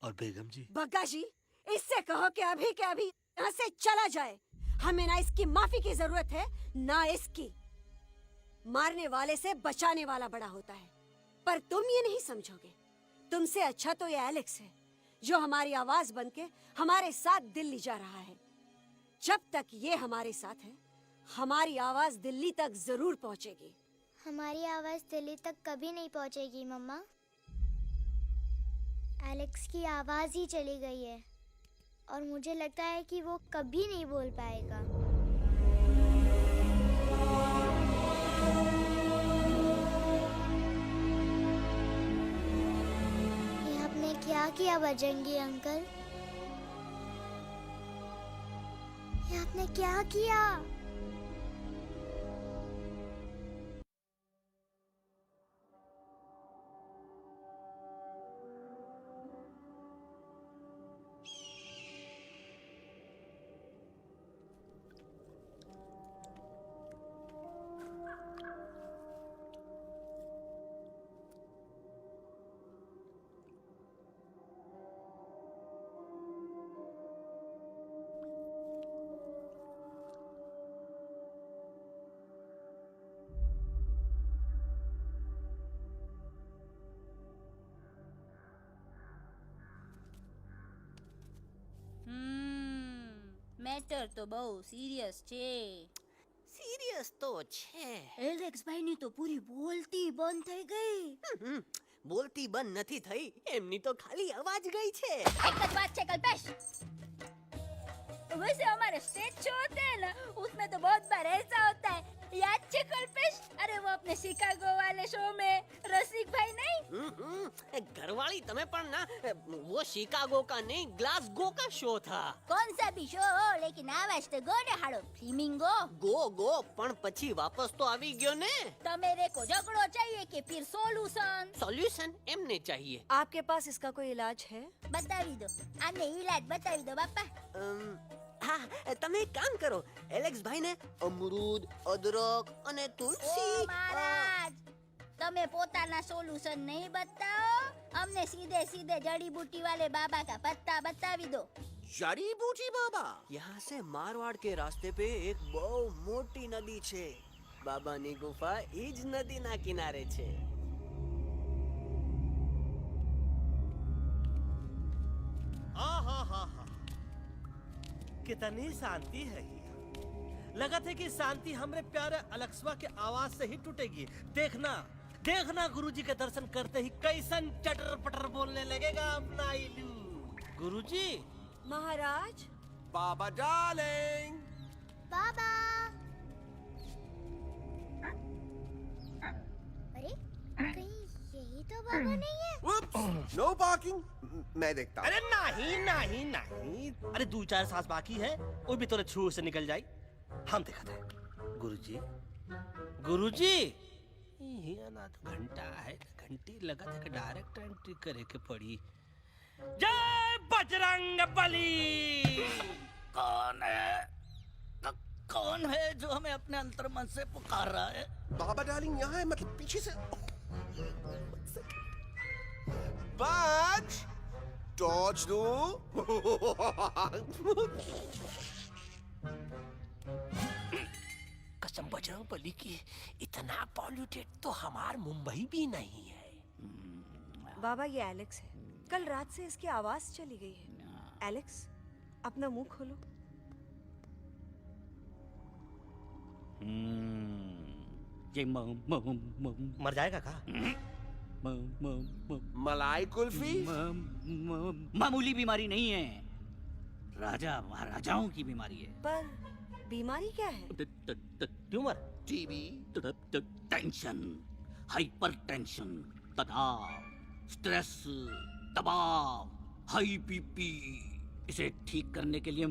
Speaker 8: और बेगम जी,
Speaker 3: बग्गा जी, इससे कहो कि अभी के अभी यहाँ से चला जाए। हमें ना इसकी माफी की जरूरत है ना इसकी। मारने वाले से बचाने वाला बड़ा होता है, पर तुम ये नहीं समझोगे। तुमसे अच्छा तो ये एलेक्स है जो हमारी आवाज बनके हमारे साथ दिल्ली जा रहा है। जब तक ये हमारे साथ है हमारी आवाज दिल्ली तक जरूर पहुंचेगी।
Speaker 1: हमारी आवाज दिल्ली तक कभी नहीं पहुंचेगी मम्मा। एलेक्स की आवाज ही चली गई है और मुझे लगता है कि वो कभी नहीं बोल पाएगा। ये आपने क्या किया बजरंगी अंकल? ये आपने क्या किया?
Speaker 6: મેટર તો બહુ સિરિયસ છે.
Speaker 13: સિરિયસ તો છે.
Speaker 6: એલેક્સ ભાઈ ની તો પૂરી બોલતી બંધ થઈ ગઈ.
Speaker 13: બોલતી બંધ નથી થઈ, એમની તો ખાલી અવાજ ગઈ છે.
Speaker 6: एक જ बात છે कल्पेश. वैसे हमारे स्टेज शो होते हैं ना, उसमें तो बहुत बार ऐसा होता है. याद है कल्पेश? अरे वो अपने शिकागो वाले शो में रसिक भाई नहीं?
Speaker 13: घरवाली तुम्हें पण ना, वो शिकागो का नहीं ग्लासगो का शो था.
Speaker 6: कौन सा भी शो हो, लेकिन आवाज तो गो ने हाड़ो. फ्लेमिंगो
Speaker 13: गो पण પછી વાપસ તો આવી ગયો ને.
Speaker 6: तो मेरे को झगड़ो चाहिए कि फिर सोल्यूशन?
Speaker 13: सॉल्यूशन एमने चाहिए.
Speaker 3: आपके पास इसका कोई इलाज है?
Speaker 6: बतावी दो. आने इलाज बतावी दो बापा.
Speaker 13: हाँ, તમે એક કામ કરો, એલેક્સ ભાઈ ને અમરૂદ, અદરક અને તુલસી.
Speaker 6: ओ महाराज, તમે પોતાના સોલ્યુશન नहीं बताओ, हमने सीधे सीधे जड़ी बूटी वाले बाबा का पत्ता बतावी दो.
Speaker 13: जड़ी बूटी बाबा? यहाँ से मारवाड़ के रास्ते पे एक बहु मोटी नदी छे. बाबानी गुफा ईज नदी ना किनारे छे.
Speaker 12: कितनी शांति है यहाँ. लगा था कि शांति हमरे प्यारे अलेक्सवा के आवाज से ही टूटेगी. देखना देखना गुरुजी के दर्शन करते ही कैसन चटर पटर बोलने लगेगा अपना इलू. गुरुजी.
Speaker 3: महाराज.
Speaker 9: बाबा डार्लिंग.
Speaker 1: बाबा. अरे कहीं यही तो बाबा नहीं है?
Speaker 9: No parking. मैं देखता हूँ.
Speaker 12: अरे नहीं नहीं नहीं, अरे 2-4 सांस बाकी है, वो भी तोरे छू से निकल जाए. हम देखते हैं. गुरुजी गुरुजी, ये ना तो घंटा है, घंटी लगा था कि डायरेक्ट एंट्री करे के पड़ी. जय बजरंग बली.
Speaker 11: कौन है? कौन है जो हमें अपने अंतर्मन से पुकार रहा है?
Speaker 9: बाबा डार्लिंग यहाँ है, मतलब पीछे से. बाज टॉर्च दो.
Speaker 13: कसम बजरंग बली की, इतना पॉल्यूटेड तो हमार मुंबई भी नहीं है.
Speaker 3: बाबा ये एलेक्स है. कल रात से इसकी आवाज चली गई है. एलेक्स, अपना मुंह खोलो.
Speaker 11: ये
Speaker 12: मर जाएगा का?
Speaker 9: मलाई कुल्फी?
Speaker 11: मामूली बीमारी नहीं है, राजा महाराजाओं की बीमारी है.
Speaker 3: पर बीमारी क्या है?
Speaker 12: Tumour,
Speaker 9: TB,
Speaker 11: tension, hyper tension, तनाव, स्ट्रेस, दबाव, हाई बीपी,
Speaker 2: इसे ठीक करने के लिए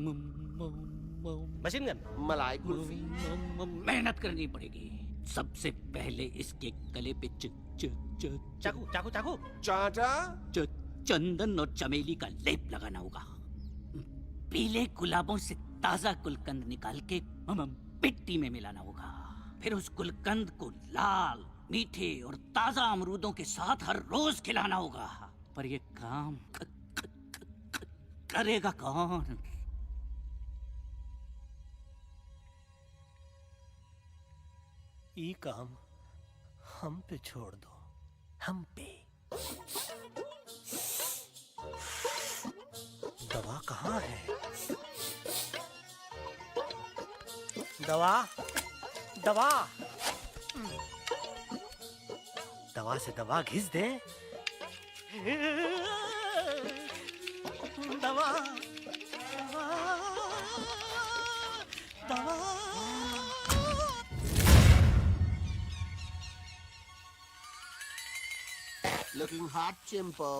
Speaker 8: मशीन गन,
Speaker 9: मलाई कुल्फी।
Speaker 2: मेहनत करनी पड़ेगी। सबसे पहले इसके गले पे
Speaker 8: चाकू चाकू चाकू
Speaker 9: चाटा।
Speaker 2: चंदन और चमेली का लेप लगाना होगा। पीले गुलाबों से ताजा गुलकंद निकाल के मिट्टी में मिलाना होगा। फिर उस गुलकंद को लाल, मीठे और ताजा अमरूदों के साथ हर रोज खिलाना होगा। पर ये काम करेगा कौन?
Speaker 8: ये काम हम पे छोड़ दो, हम पे। दवा कहाँ है? दवा, दवा, दवा से दवा घिस दे। दवा, दवा, दवा।
Speaker 9: Looking hot, Chimpo.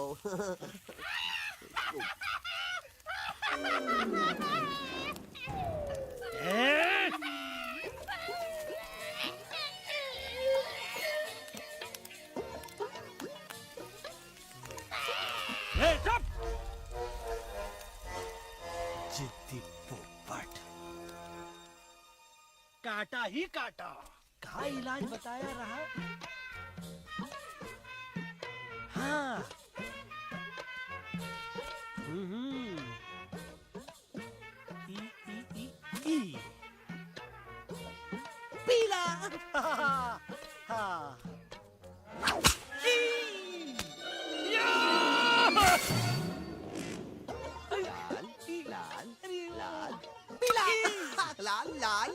Speaker 8: जिद्दी पोपट।
Speaker 12: काटा ही काटा। कहा इलाज बताया रहा?
Speaker 8: हाँ। ई।
Speaker 12: पीला।
Speaker 8: हाँ।
Speaker 9: लाल लाल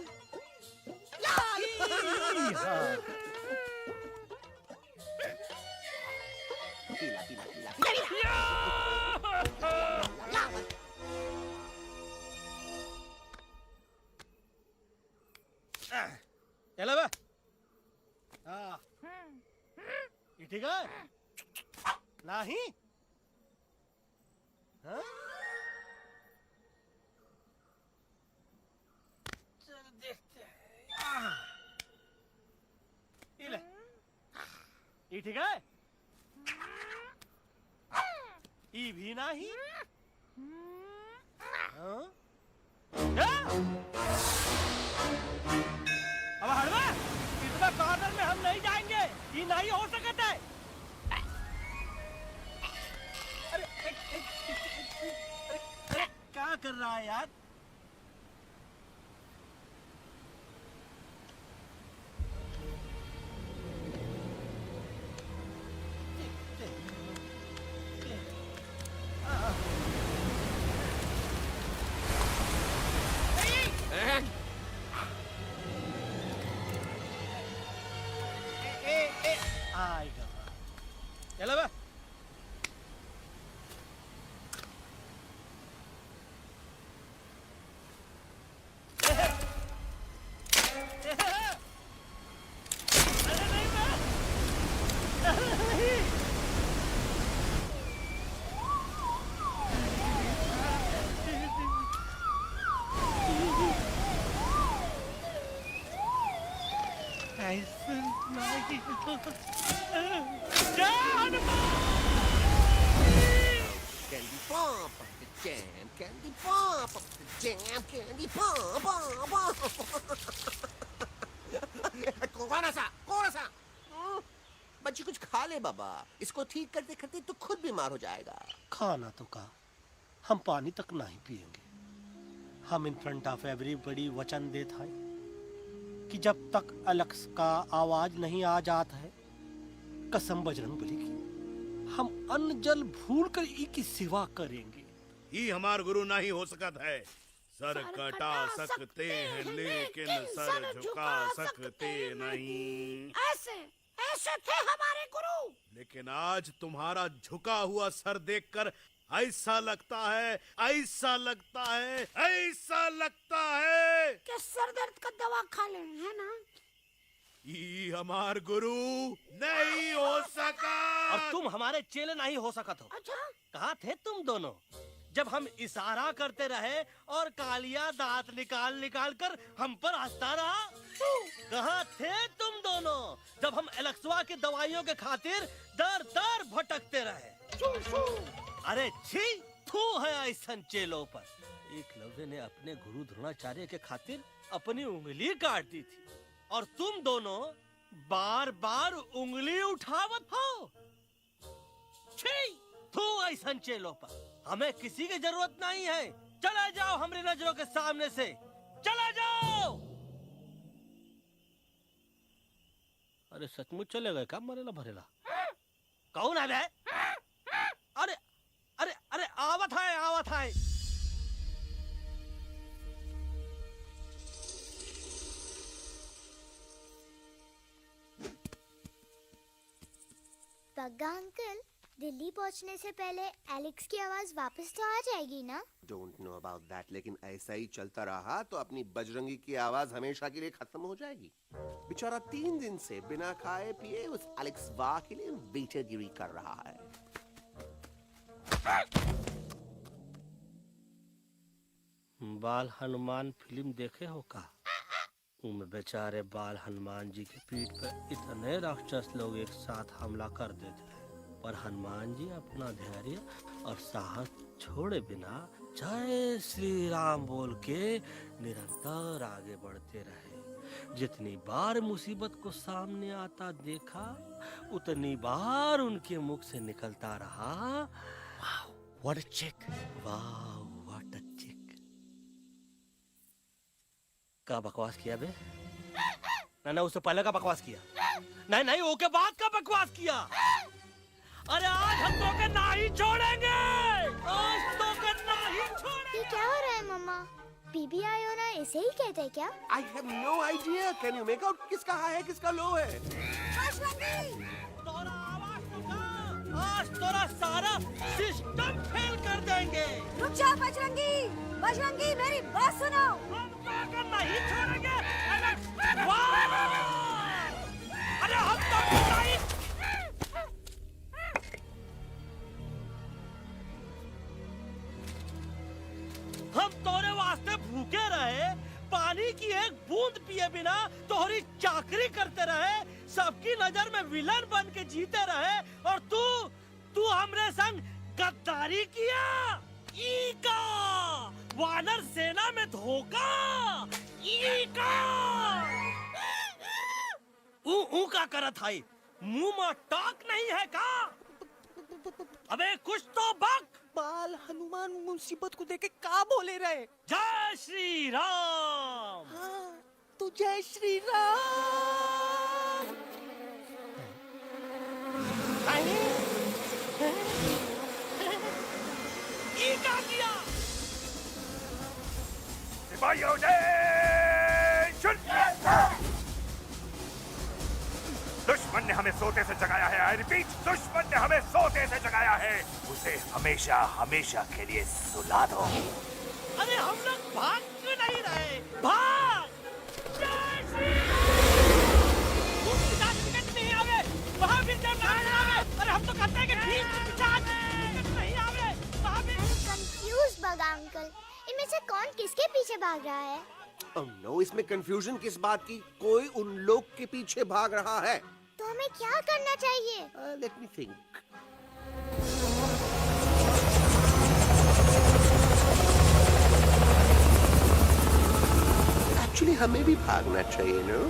Speaker 9: पीला पीला पीला।
Speaker 8: चलो बे। हाँ। ये ठीक है? नहीं? हाँ? चलो देखते हैं। ये ले। ये ठीक है? ये भी नहीं? हाँ?
Speaker 12: अब हड़वा, इतना कॉर्नर में हम नहीं जाएंगे। ये नहीं हो सकता है। अरे क्या कर रहा है यार?
Speaker 8: आएगा। चलो बे।
Speaker 9: Candy pop up the jam, candy pop up the jam, candy pop up. कौन सा? बच्ची कुछ खा ले बाबा। इसको ठीक करते करते तो खुद बीमार हो जाएगा।
Speaker 8: खाना तो का, हम पानी तक नहीं पिएंगे। हम इन फ्रंट ऑफ एवरीबॉडी वचन देता है कि जब तक अलक्स का आवाज नहीं आ जाता है, कसम बजरंगबली की, हम अन्न जल भूल कर ई की सेवा करेंगे।
Speaker 10: ये हमार गुरु नहीं हो सकता है। सर कटा सकते हैं लेकिन सर झुका सकते नहीं।
Speaker 13: ऐसे ऐसे थे हमारे गुरु।
Speaker 10: लेकिन आज तुम्हारा झुका हुआ सर देखकर ऐसा लगता है, ऐसा लगता है, ऐसा लगता है
Speaker 13: कि सर दर्द का दवा खा ले, है ना?
Speaker 10: ये हमार गुरु नहीं हो सका।
Speaker 12: और तुम हमारे चेले नहीं हो सकत हो।
Speaker 13: अच्छा,
Speaker 12: कहाँ थे तुम दोनों? जब हम इशारा करते रहे और कालिया दांत निकाल निकाल कर हम पर हंसता रहा? कहाँ थे तुम दोनों जब हम एलेक्सवा की दवाइयों के खातिर दर दर भटकते रहे? अरे छी, थू है ऐसन चेलों पर। एकलव्य ने अपने गुरु द्रोणाचार्य के खातिर अपनी उंगली काट दी थी और तुम दोनों बार बार उंगली उठावत हो। छी, थू ऐसन चेलों पर। हमें किसी की जरूरत नहीं है। चले जाओ हमारी नजरों के सामने से, चले जाओ। अरे सचमुच चले गए क्या? मरेला भरेला कौन है बे? अरे अरे अरे आवत है, आवत है।
Speaker 1: पग्गा अंकल, दिल्ली पहुंचने से पहले एलेक्स की आवाज वापस तो आ जाएगी ना?
Speaker 9: डोंट नो अबाउट दैट, लेकिन ऐसा ही चलता रहा तो अपनी बजरंगी की आवाज हमेशा के लिए खत्म हो जाएगी। बेचारा 3 दिन से बिना खाए पिए उस एलेक्स वाह के लिए बेटेगिरी कर रहा है।
Speaker 12: बाल हनुमान फिल्म देखे हो का? उनमें बेचारे बाल हनुमान जी की पीठ पर इतने राक्षस लोग एक साथ हमला कर देते हैं, पर हनुमान जी अपना धैर्य और साहस छोड़े बिना जय श्री राम बोल के निरंतर आगे बढ़ते रहे। जितनी बार मुसीबत को सामने आता देखा, उतनी बार उनके मुख से निकलता रहा, वाह व्हाट अ चिक, वाह व्हाट अ चिक। का बकवास किया बे? ना उससे पहले का बकवास किया? नहीं नहीं, वो के बाद का बकवास किया। अरे आज हम तो के नहीं छोड़ेंगे, आज तो के नहीं छोड़ेंगे।
Speaker 1: ये क्या हो रहा है मम्मा? बीबी आयोना ऐसे ही कहते हैं क्या?
Speaker 9: I have no idea. Can you make out किसका हाई है किसका लो है?
Speaker 12: तोरा आवाज तो का? आज तोरा सारा सिस्टम फेल कर देंगे।
Speaker 3: रुक जा बजरंगी, बजरंगी मेरी बात सुनो।
Speaker 12: नहीं छोड़ेंगे। वाह! अरे हम तो नहीं। हम तोरे वास्ते भूखे रहे, पानी की एक बूंद पिए बिना तोहरी चाकरी करते रहे, सबकी नजर में विलन बन के जीते रहे, और तू हमरे संग गद्दारी किया। ईका वानर सेना में धोखा, ईका ऊ का करत है? मुंह में टाक नहीं है का? अबे कुछ तो बक।
Speaker 3: बाल हनुमान मुसीबत को देखे का बोले रहे?
Speaker 12: जय श्री राम।
Speaker 3: हाँ, तो जय श्री राम।
Speaker 12: ये क्या किया?
Speaker 10: सिपाहियों दुश्मन ने हमें सोते से जगाया है। आई रिपीट, दुश्मन ने हमें सोते से जगाया है। उसे हमेशा हमेशा के लिए सुला दो।
Speaker 12: अरे हम लोग भाग क्यों नहीं रहे? भाग! जय श्री राम। नहीं आवे, वहाँ भी जब नहीं आवे। अरे हम तो कहते हैं कि ठीक नहीं आवे, वहाँ भी।
Speaker 1: कंफ्यूज बगा अंकल, इनमें से कौन किसके पीछे भाग रहा है?
Speaker 9: Oh no, इसमें कंफ्यूजन किस बात की? कोई उन लोग के पीछे भाग रहा है।
Speaker 1: तो हमें क्या करना चाहिए?
Speaker 9: Let me think. Actually, हमें भी भागना चाहिए, no?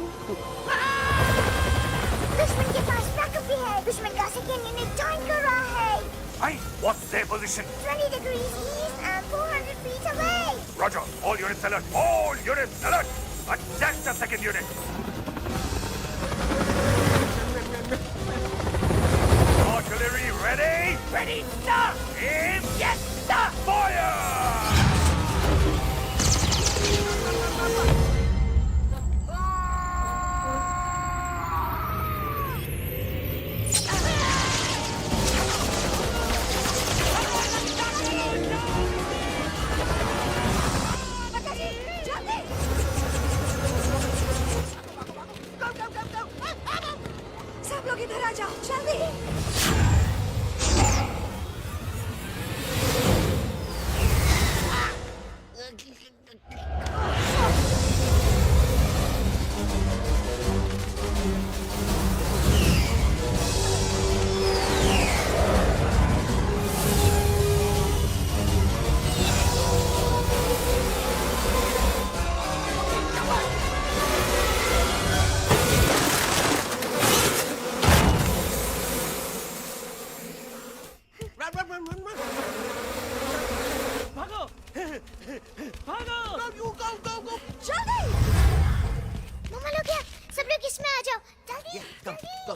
Speaker 1: दुश्मन के पास बैकअप भी है। दुश्मन का सेकेंड यूनिट जॉइन कर रहा है।
Speaker 10: Hey, what's their position?
Speaker 1: 20 degrees east and 400 feet away.
Speaker 10: Roger, all units alert. All units alert. Attack the second unit. Artillery ready? Ready, sir. Aim. Yes, sir. Fire!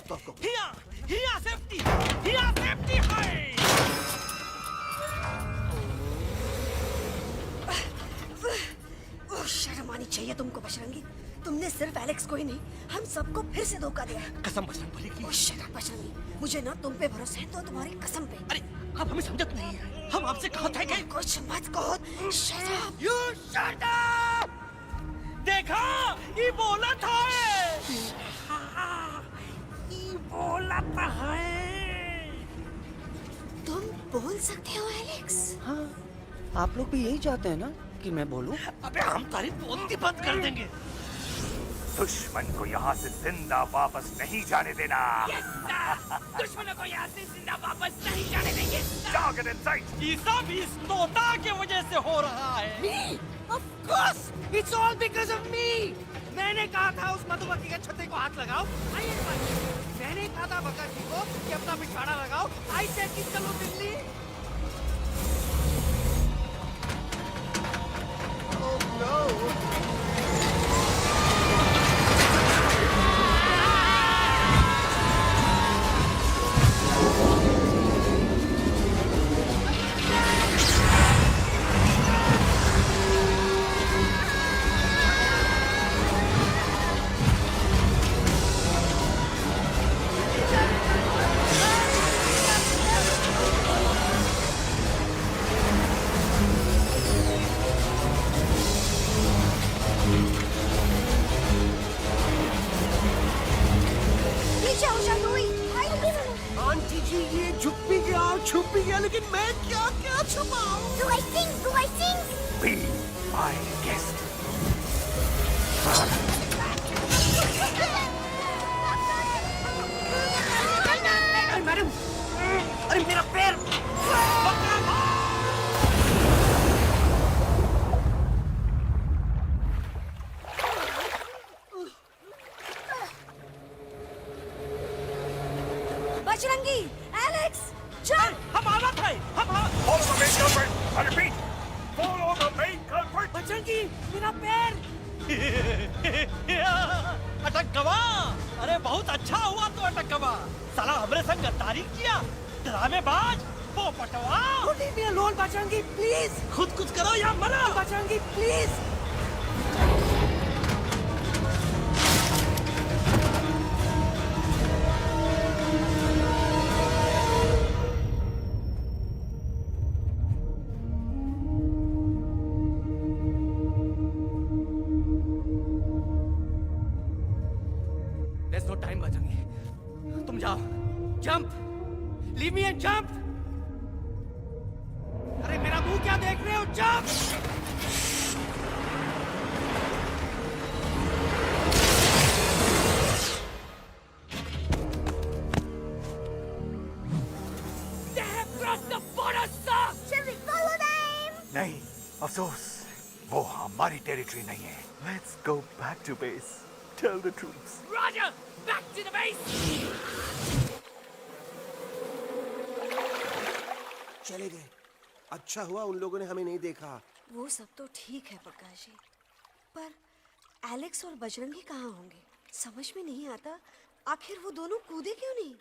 Speaker 9: तो को
Speaker 11: हिया safety है।
Speaker 3: शर्म आनी चाहिए तुमको बजरंगी। तुमने सिर्फ एलेक्स को ही नहीं, हम सबको फिर से धोखा दिया है।
Speaker 7: कसम बजरंग बली की।
Speaker 3: शट अप बजरंगी, मुझे ना तुम पे भरोसा है तो तुम्हारी कसम पे।
Speaker 7: अरे आप हमें समझत नहीं है, हम आपसे कहा था कि
Speaker 3: कुछ मत कहो। Shut up.
Speaker 11: You shut up. देखा, ये बोला था, ये बोला था है।
Speaker 3: तुम बोल सकते हो एलेक्स?
Speaker 7: हाँ, आप लोग भी यही चाहते हैं ना कि मैं बोलूं?
Speaker 11: अबे हम तारीफ बोलती बंद कर देंगे।
Speaker 10: दुश्मन को यहाँ से जिंदा वापस नहीं जाने देना।
Speaker 11: दुश्मनों को यहाँ से जिंदा वापस नहीं जाने देंगे।
Speaker 10: Target in sight.
Speaker 11: ये सब इस तोता के वजह से हो रहा है।
Speaker 12: Me? Of course! It's all because of me! मैंने कहा था उस मधुमक्खी के छत्ते को हाथ लगाओ। आइए मैंने कहा था भगत जी को कि अपना पिछवाड़ा लगाओ। आई सेड कि चलो दिल्ली।
Speaker 9: Oh no! आंटी जी ये झुक भी गया छुप भी गया, लेकिन मैं क्या क्या छुपाऊं?
Speaker 1: Do I sing?
Speaker 10: Be my guest.
Speaker 12: Madam, अरे मेरा पैर।
Speaker 3: बजरंगी, एलेक्स, चल।
Speaker 11: हम आना था,
Speaker 10: Follow the main culprit. I repeat, follow the main culprit.
Speaker 12: Bajrangi, मेरा पैर।
Speaker 11: अटक गवा। अरे बहुत अच्छा हुआ तो अटक गवा। साला हमरे संग गद्दारी किया, ड्रामेबाज, पोपटवा।
Speaker 12: Leave me alone, Bajrangi, please.
Speaker 11: खुद कुछ करो या मरो।
Speaker 12: Bajrangi, please.
Speaker 7: There's no time, Bajrangi. तुम जाओ, jump, leave me and jump।
Speaker 12: अरे मेरा मुंह क्या देख रहे हो? Jump!
Speaker 11: They have crossed the border, sir.
Speaker 1: Shall we follow them?
Speaker 10: नहीं, अफसोस, वो हमारी टेरिटरी नहीं है। Let's go back to base. Tell the troops.
Speaker 11: Roger, back to the base.
Speaker 9: चले गए। अच्छा हुआ उन लोगों ने हमें नहीं देखा।
Speaker 3: वो सब तो ठीक है प्रकाश जी, पर एलेक्स और बजरंगी कहाँ होंगे? समझ में नहीं आता आखिर वो दोनों कूदे क्यों नहीं?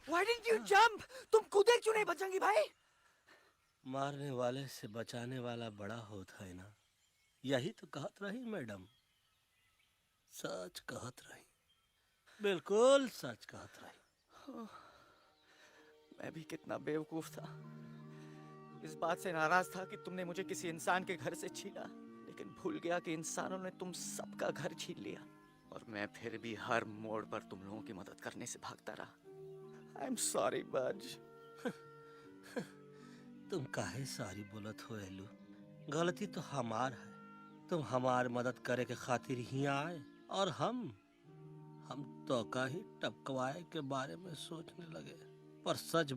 Speaker 12: Why didn't you jump? तुम कूदे क्यों नहीं बजरंगी भाई?
Speaker 8: मारने वाले से बचाने वाला बड़ा होता है ना, यही तो कहत रही मैडम। सच कहत रही, बिल्कुल सच कहत रही।
Speaker 14: मैं भी कितना बेवकूफ था। इस बात से नाराज था कि तुमने मुझे किसी इंसान के घर से छीना, लेकिन भूल गया कि इंसानों ने तुम सबका घर छीन लिया, और मैं फिर भी हर मोड़ पर तुम लोगों की मदद करने से भागता रहा। आई एम सॉरी बज।
Speaker 8: तुम काहे सारी बोलत हो एलू? गलती तो हमार है। तुम हमार मदद करे के खातिर ही आए, और हम तो का ही टपकवाए के बारे में सोचने लगे। पर सच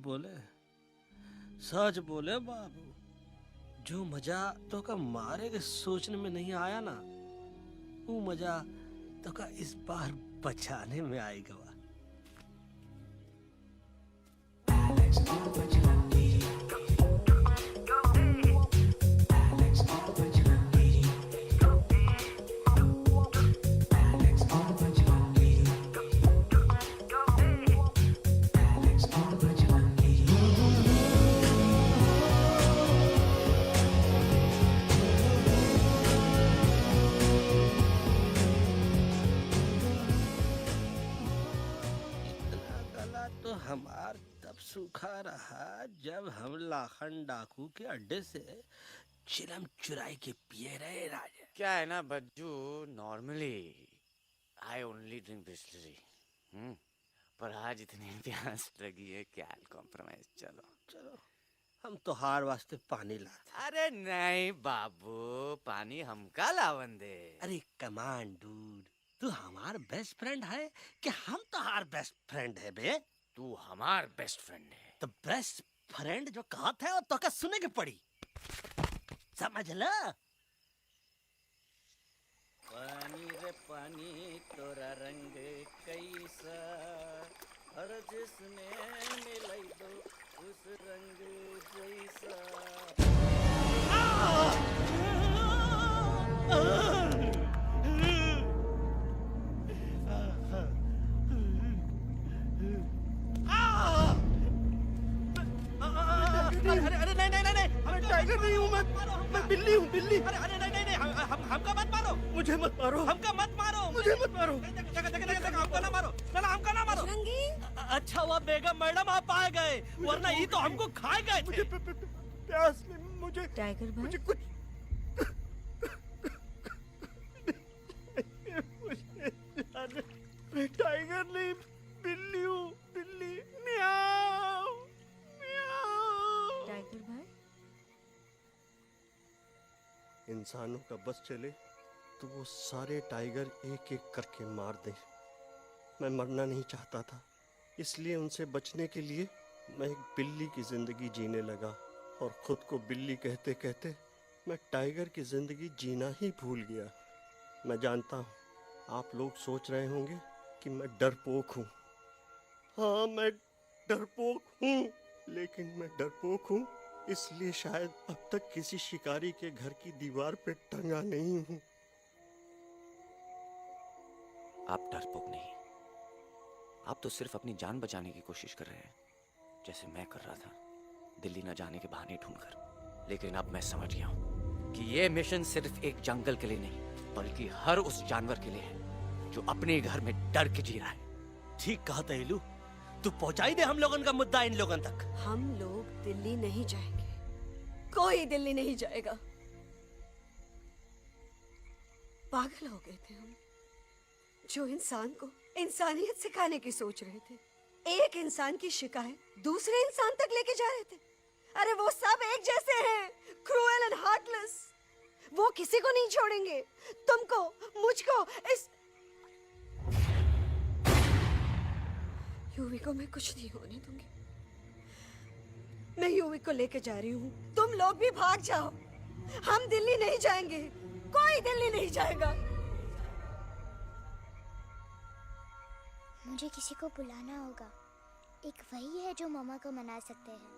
Speaker 8: बोले बाबू, जो मजा तो का मारे के सोचने में नहीं आया ना, वो मजा तो का इस बार बचाने में आएगा। हमार तब सूखा रहा जब हम लाखन डाकू के अड्डे से चिलम चुराई के पिए रहे राजा।
Speaker 14: क्या है ना Bajju, normally I only drink Bisleri, पर आज इतनी प्यास लगी है क्या कॉम्प्रोमाइज। चलो
Speaker 8: चलो हम तो हार वास्ते पानी लाते।
Speaker 14: अरे नहीं बाबू, पानी हमका लावन दे।
Speaker 8: अरे कमान डूड, तू हमार बेस्ट फ्रेंड है कि हम तो हार बेस्ट फ्रेंड है बे?
Speaker 14: तू हमार बेस्ट फ्रेंड है।
Speaker 8: तो बेस्ट फ्रेंड जो कहा था वो तो क्या सुने के पड़ी, समझ ला।
Speaker 11: पानी रे पानी तोरा रंग कैसा, हर जिसमें मिलाई दो उस रंग जैसा।
Speaker 12: अरे नहीं नहीं नहीं नहीं, अरे टाइगर नहीं हूँ मैं बिल्ली हूँ, बिल्ली। अरे अरे नहीं नहीं नहीं, हमका मत मारो, मुझे मत मारो, हमका मत मारो, मुझे मत मारो, हमका ना मारो, ना हमका ना मारो।
Speaker 11: अच्छा हुआ बेगम मैडम आप आ गए, वरना ये तो हमको खाए गए थे।
Speaker 12: प्यास ने मुझे,
Speaker 3: टाइगर भाई,
Speaker 12: मुझे कुछ मैं टाइगर नहीं बिल्ली हूँ, बिल्ली। म्याऊ म्याऊ।
Speaker 3: टाइगर भाई,
Speaker 8: इंसानों का बस चले तो वो सारे टाइगर एक एक करके मार दें। मैं मरना नहीं चाहता था, इसलिए उनसे बचने के लिए मैं एक बिल्ली की जिंदगी जीने लगा, और खुद को बिल्ली कहते कहते मैं टाइगर की जिंदगी जीना ही भूल गया। मैं जानता हूँ आप लोग सोच रहे होंगे कि मैं डरपोक हूँ। हाँ मैं डरपोक हूँ, लेकिन मैं डरपोक हूँ इसलिए शायद अब तक किसी शिकारी के घर की दीवार पे टंगा नहीं हूँ।
Speaker 14: आप डरपोक नहीं, आप तो सिर्फ अपनी जान बचाने की कोशिश कर रहे हैं, जैसे मैं कर रहा था दिल्ली न जाने के बहाने ढूंढकर। लेकिन अब मैं समझ गया हूं कि ये मिशन सिर्फ एक जंगल के लिए नहीं, बल्कि हर उस जानवर के लिए है जो अपने घर में डर के जी रहा है।
Speaker 8: ठीक कहा तैलू, तू पहुंचाई दे हम लोगन का मुद्दा इन लोगन तक।
Speaker 3: हम लोग दिल्ली नहीं जाएंगे, कोई दिल्ली नहीं जाएगा। पागल हो गए थे हम, जो इंसान को इंसानियत सिखाने की सोच रहे थे, एक इंसान की शिकायत दूसरे इंसान तक लेके जा रहे थे। अरे वो सब एक जैसे हैं, क्रूएल एंड हार्टलेस। वो किसी को नहीं छोड़ेंगे, तुमको, मुझको, इस यूवी को मैं कुछ नहीं होने दूंगी। मैं यूवी को लेके जा रही हूँ, तुम लोग भी भाग जाओ। हम दिल्ली नहीं जाएंगे, कोई दिल्ली नहीं जाएगा।
Speaker 1: मुझे किसी को बुलाना होगा, एक वही है जो मामा को मना सकते हैं।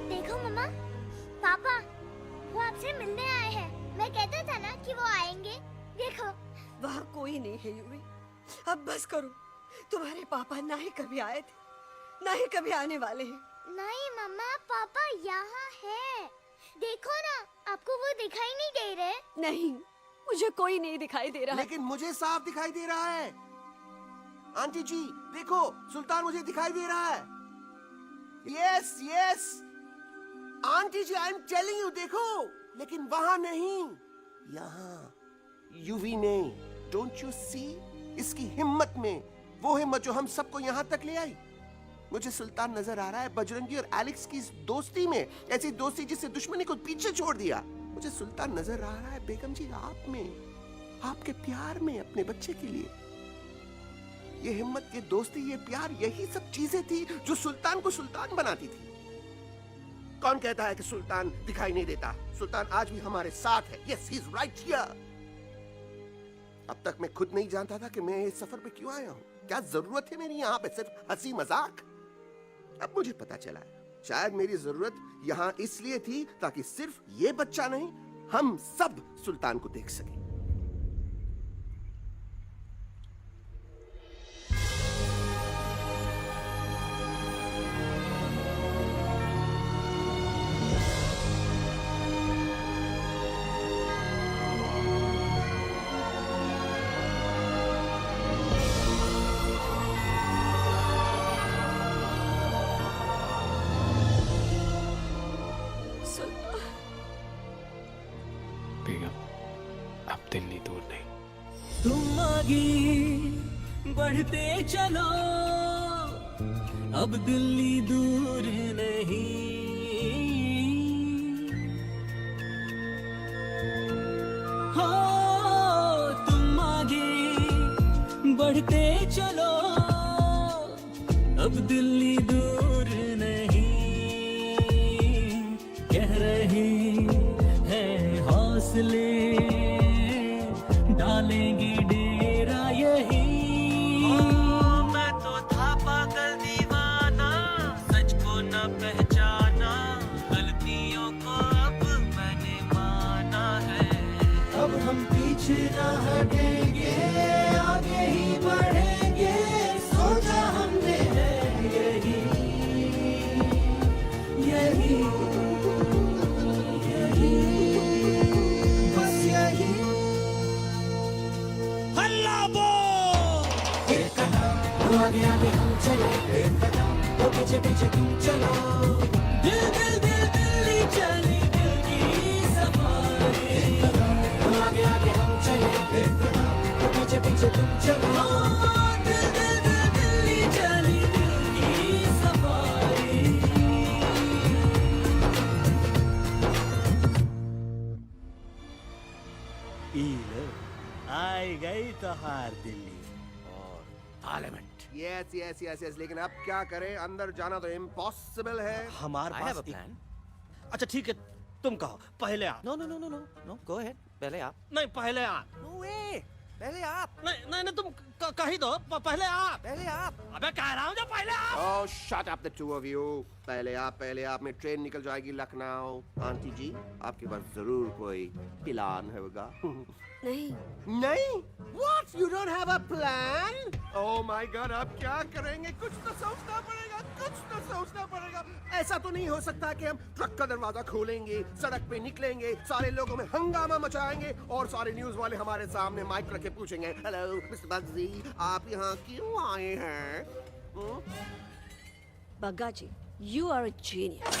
Speaker 1: देखो मामा, पापा वो आपसे मिलने आए हैं। मैं कहता था ना कि वो आएंगे। देखो
Speaker 3: वहाँ कोई नहीं है यूवी, अब बस करो। तुम्हारे पापा ना ही कभी आए थे, ना ही कभी आने वाले हैं।
Speaker 1: नहीं मम्मा, पापा यहाँ है। देखो ना, आपको वो दिखाई नहीं दे रहे?
Speaker 3: नहीं, मुझे कोई नहीं दिखाई दे रहा।
Speaker 9: लेकिन मुझे साफ दिखाई दे रहा है। आंटी जी देखो, सुल्तान मुझे दिखाई दे रहा है। Yes yes aunty ji, I am telling you, देखो। लेकिन वहां नहीं, यहाँ यूवी ने। Don't you see? इसकी हिम्मत में, वो हिम्मत जो हम सबको यहाँ तक ले आई। मुझे सुल्तान नजर आ रहा है बजरंगी और एलेक्स की इस दोस्ती में, ऐसी दोस्ती जिससे दुश्मनी को पीछे छोड़ दिया। मुझे सुल्तान नजर आ रहा है बेगम जी आप में, आपके प्यार में अपने बच्चे के लिए। ये हिम्मत, ये दोस्ती, ये प्यार, यही सब चीजें थी जो सुल्तान को सुल्तान बनाती थी। कौन कहता है कि सुल्तान दिखाई नहीं देता? सुल्तान आज भी हमारे साथ है। Yes, he is right here. अब तक मैं खुद नहीं जानता था कि मैं इस सफर पे क्यों आया हूँ। क्या जरूरत है मेरी यहाँ पे सिर्फ हंसी मजाक? अब मुझे पता चला है, शायद मेरी जरूरत यहाँ इसलिए थी ताकि सिर्फ ये बच्चा नहीं, हम सब सुल्तान को देख सकें।
Speaker 5: बेगम, अब दिल्ली दूर नहीं।
Speaker 2: तुम आगे बढ़ते चलो, अब दिल्ली दूर नहीं। हो तुम आगे बढ़ते चलो, अब दिल्ली दूर नहीं। कह रहे हैं हौसले, डालेंगे डेरा यही।
Speaker 11: मैं तो था पागल दीवाना, सच को न पहचाना, गलतियों को अब मैंने माना है।
Speaker 2: अब हम पीछे न हटेंगे, आगे ही बढ़ेंगे, सोचा हमने है यही यही यही, बस यही। हल्ला बोल, एक कदम तो आगे आगे हम चले, एक कदम तो पीछे पीछे तुम चलो। दिल दिल दिल दिल्ली चली, दिल की सफारी। एक कदम तो आगे आगे हम चले, एक कदम तो पीछे पीछे तुम चलो। दिल दिल दिल दिल्ली चली, दिल की सफारी।
Speaker 8: आई गई तोहार दिल्ली और parliament.
Speaker 9: Yes yes yes yes, लेकिन अब क्या करें, अंदर जाना तो इम्पॉसिबल है।
Speaker 8: हमारे पास
Speaker 12: प्लान। अच्छा ठीक है, तुम कहो पहले आप।
Speaker 14: No no no no no no, go ahead, पहले आप।
Speaker 12: नहीं पहले आप।
Speaker 14: नो वे, पहले आप।
Speaker 12: नहीं नहीं नहीं, तुम कह ही दो, पहले आप।
Speaker 14: पहले आप।
Speaker 12: अबे कह रहा हूँ जो पहले आप।
Speaker 9: Oh shut up the two of you. पहले आप में ट्रेन निकल जाएगी लखनऊ। आंटी जी, आपके पास जरूर कोई प्लान होगा।
Speaker 3: नहीं
Speaker 9: नहीं? What? You don't have a plan? Oh my God, आप क्या करेंगे? कुछ तो सोचना पड़ेगा, कुछ तो सोचना पड़ेगा। ऐसा तो नहीं हो सकता कि हम ट्रक का दरवाजा खोलेंगे, सड़क पे निकलेंगे, सारे लोगों में हंगामा मचाएंगे और सारे न्यूज वाले हमारे सामने माइक रख के पूछेंगे, हेलो मिस्टर बग्जी, आप यहाँ क्यों आए हैं?
Speaker 3: बग्गा जी, you are a genius.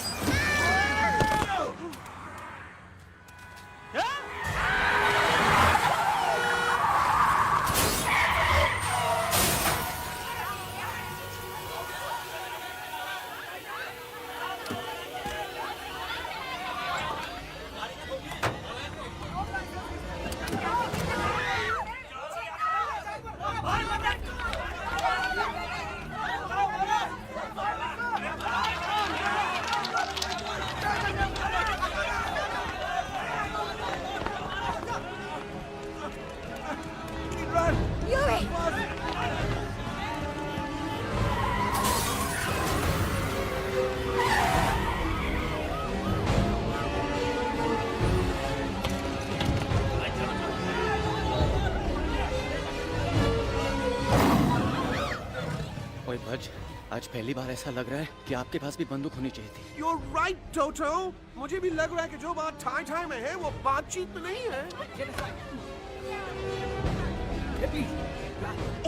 Speaker 14: ओए बज, आज पहली बार ऐसा लग रहा है कि आपके पास भी बंदूक होनी चाहिए थी।
Speaker 9: You're right, Toto. मुझे भी लग रहा है कि जो बात ठाई ठाई में है वो बातचीत में नहीं है।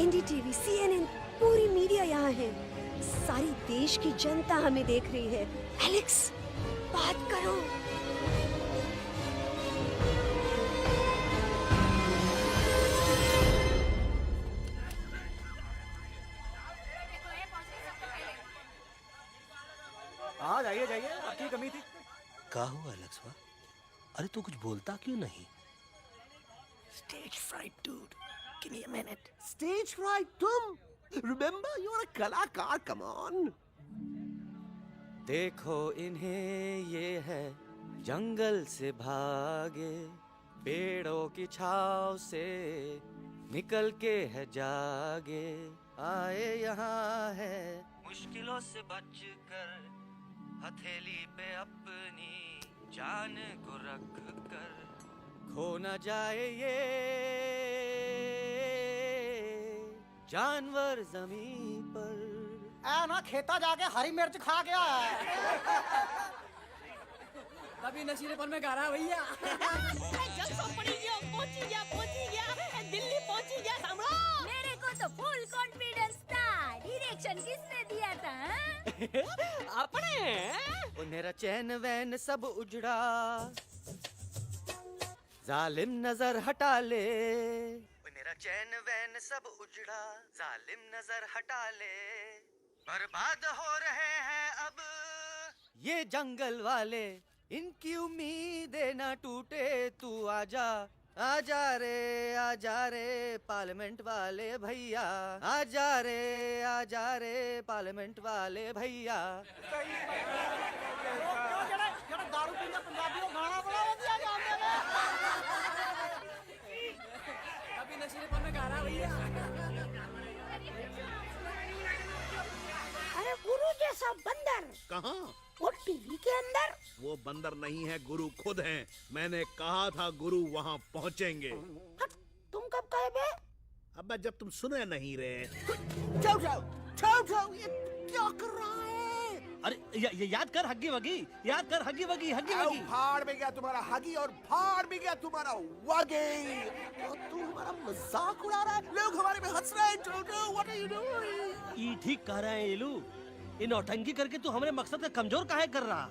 Speaker 3: NDTV, CNN, पूरी मीडिया यहाँ है। सारी देश की जनता हमें देख रही है। एलेक्स, बात करो।
Speaker 14: हाँ जाइए जाइए, आपकी कमी थी।
Speaker 8: क्या हुआ लक्ष्मा? अरे तू कुछ बोलता क्यों नहीं?
Speaker 9: Stage fright, dude. Give me a minute. Stage fright, तुम? Remember, you're a कलाकार. Come on.
Speaker 14: देखो इन्हें, ये है जंगल से भागे, पेड़ों की छाव से निकल के है जागे, आए यहाँ है मुश्किलों से बचकर, हथेली पे अपनी जान को रख कर, खो न जाए ये जानवर जमीन पर।
Speaker 11: ना खेता जाके हरी मिर्च खा गया है।
Speaker 2: कभी नशीलेपन में गा रहा है भैया।
Speaker 6: दिल्ली पहुंची गया सम्राट। मेरे को तो फुल कॉन्फिडेंस था। डायरेक्शन किसने दिया था?
Speaker 14: अपने। मेरा चैन वैन सब उजड़ा, जालिम नजर हटा ले, मेरा चैन वैन सब उजड़ा, जालिम नजर हटा ले, बर्बाद हो रहे हैं अब ये जंगल वाले, इनकी उम्मीदें ना टूटे, तू आजा आजा रे पार्लियामेंट वाले भैया, आजा रे पार्लियामेंट वाले भैया।
Speaker 13: दारू पीने पंजाबी को गाना बड़ा दिया जाता है।
Speaker 7: अभी नशीलेपन में गाना भैया।
Speaker 13: अरे गुरु जैसा बंदर
Speaker 10: कहाँ?
Speaker 13: वो टीवी के अंदर।
Speaker 10: वो बंदर नहीं है, गुरु खुद हैं। मैंने कहा था गुरु वहाँ पहुँचेंगे।
Speaker 13: तुम कब कहे बे?
Speaker 10: अब जब तुम सुने नहीं रहे।
Speaker 8: ये क्या कर रहा है?
Speaker 12: अरे याद कर हग्गी वगी, याद कर हग्गी वगी, हग्गी वगी।
Speaker 9: भाड़ में गया तुम्हारा हगी और भाड़ में गया तुम्हारा वगी। और तू हमारा मजाक उड़ा रहा है, लोग हमारे में हंस रहे हैं। What are you doing?
Speaker 12: ये ठीक कह रहे हैं इलू, ये नौटंकी करके तू हमारे मकसद का कमजोर काहे कर रहा?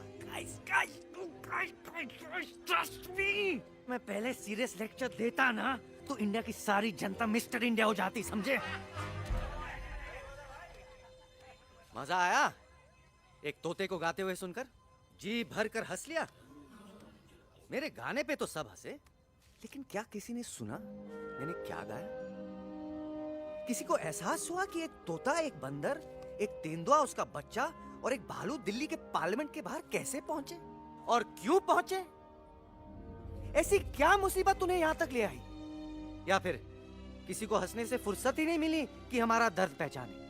Speaker 14: मैं पहले सीरियस लेक्चर देता ना तो इंडिया की सारी जनता मिस्टर इंडिया हो जाती, समझे? मजा आया एक तोते को गाते हुए सुनकर? जी भर कर हंस लिया। मेरे गाने पे तो सब हंसे, लेकिन क्या किसी ने सुना मैंने क्या गाया? किसी को एहसास हुआ कि एक तोता, एक बंदर, एक तेंदुआ, उसका बच्चा और एक भालू दिल्ली के पार्लियामेंट के बाहर कैसे पहुंचे और क्यों पहुंचे? ऐसी क्या मुसीबत उन्हें यहां तक ले आई? या फिर किसी को हंसने से फुर्सत ही नहीं मिली कि हमारा दर्द पहचाने?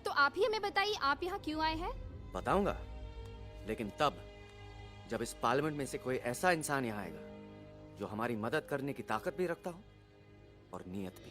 Speaker 6: तो आप ही हमें बताइए, आप यहाँ क्यों आए हैं?
Speaker 14: बताऊंगा, लेकिन तब जब इस पार्लियामेंट में से कोई ऐसा इंसान यहाँ आएगा जो हमारी मदद करने की ताकत भी रखता हो और नीयत भी।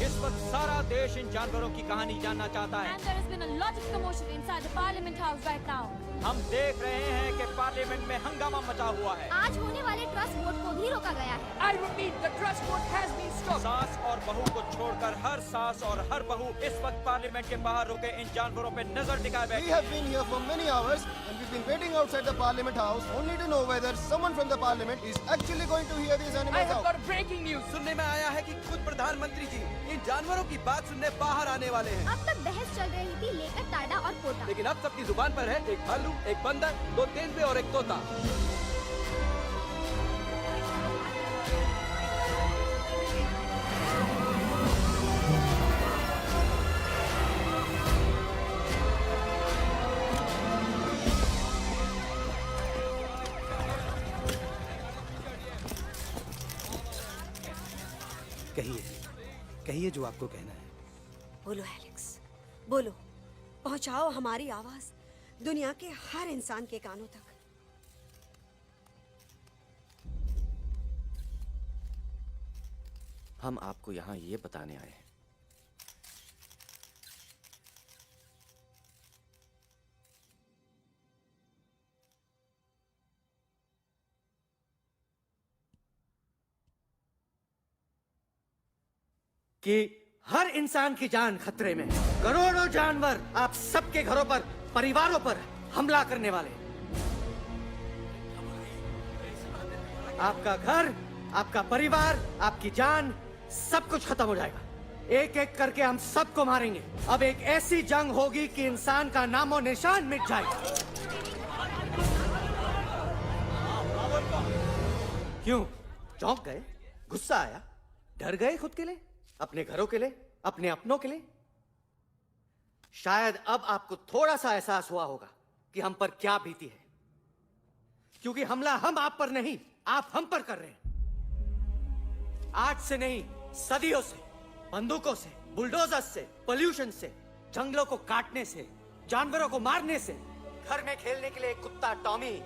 Speaker 14: इस वक्त सारा देश इन जानवरों की कहानी जानना चाहता है।
Speaker 6: And there has been a lot of commotion inside the Parliament House right now.
Speaker 14: हम देख रहे हैं कि पार्लियामेंट में हंगामा मचा हुआ है।
Speaker 6: आज होने वाले ट्रस्ट वोट को भी रोका गया है।
Speaker 7: I repeat, the trust vote has been stopped.
Speaker 14: सास और बहू को छोड़कर हर सास और हर बहू इस वक्त पार्लियामेंट के बाहर रुके इन जानवरों पे नजर टिकाए बैठे।
Speaker 15: We have been here for many hours and we've been waiting outside the Parliament House only to know whether someone from the Parliament is actually going to hear these
Speaker 7: I
Speaker 15: animals
Speaker 7: have
Speaker 15: out.
Speaker 7: got breaking news.
Speaker 14: सुनने में आया है कि खुद प्रधानमंत्री जी इन जानवरों की बात सुनने बाहर आने वाले हैं।
Speaker 6: अब तक बहस चल रही थी लेकर टाडा और पोटा,
Speaker 14: लेकिन अब सबकी जुबान पर है एक भालू, एक बंदर, दो तेंदुए और एक तोता।
Speaker 8: कहिए जो आपको कहना है।
Speaker 3: बोलो एलेक्स, बोलो। पहुंचाओ हमारी आवाज दुनिया के हर इंसान के कानों तक।
Speaker 14: हम आपको यहाँ ये बताने आए हैं कि हर इंसान की जान खतरे में है। करोड़ों जानवर आप सबके घरों पर, परिवारों पर हमला करने वाले। आपका घर, आपका परिवार, आपकी जान, सब कुछ खत्म हो जाएगा। एक एक करके हम सबको मारेंगे। अब एक ऐसी जंग होगी कि इंसान का नामो निशान मिट जाएगा। क्यों चौंक गए? गुस्सा आया? डर गए खुद के लिए, अपने घरों के लिए, अपने अपनों के लिए? शायद अब आपको थोड़ा सा एहसास हुआ होगा कि हम पर क्या बीती है, क्योंकि हमला हम आप पर नहीं, आप हम पर कर रहे हैं। आज से नहीं, सदियों से, बंदूकों से, बुलडोजर से, पोल्यूशन से, जंगलों को काटने से, जानवरों को मारने से। घर में खेलने के लिए एक कुत्ता टॉमी,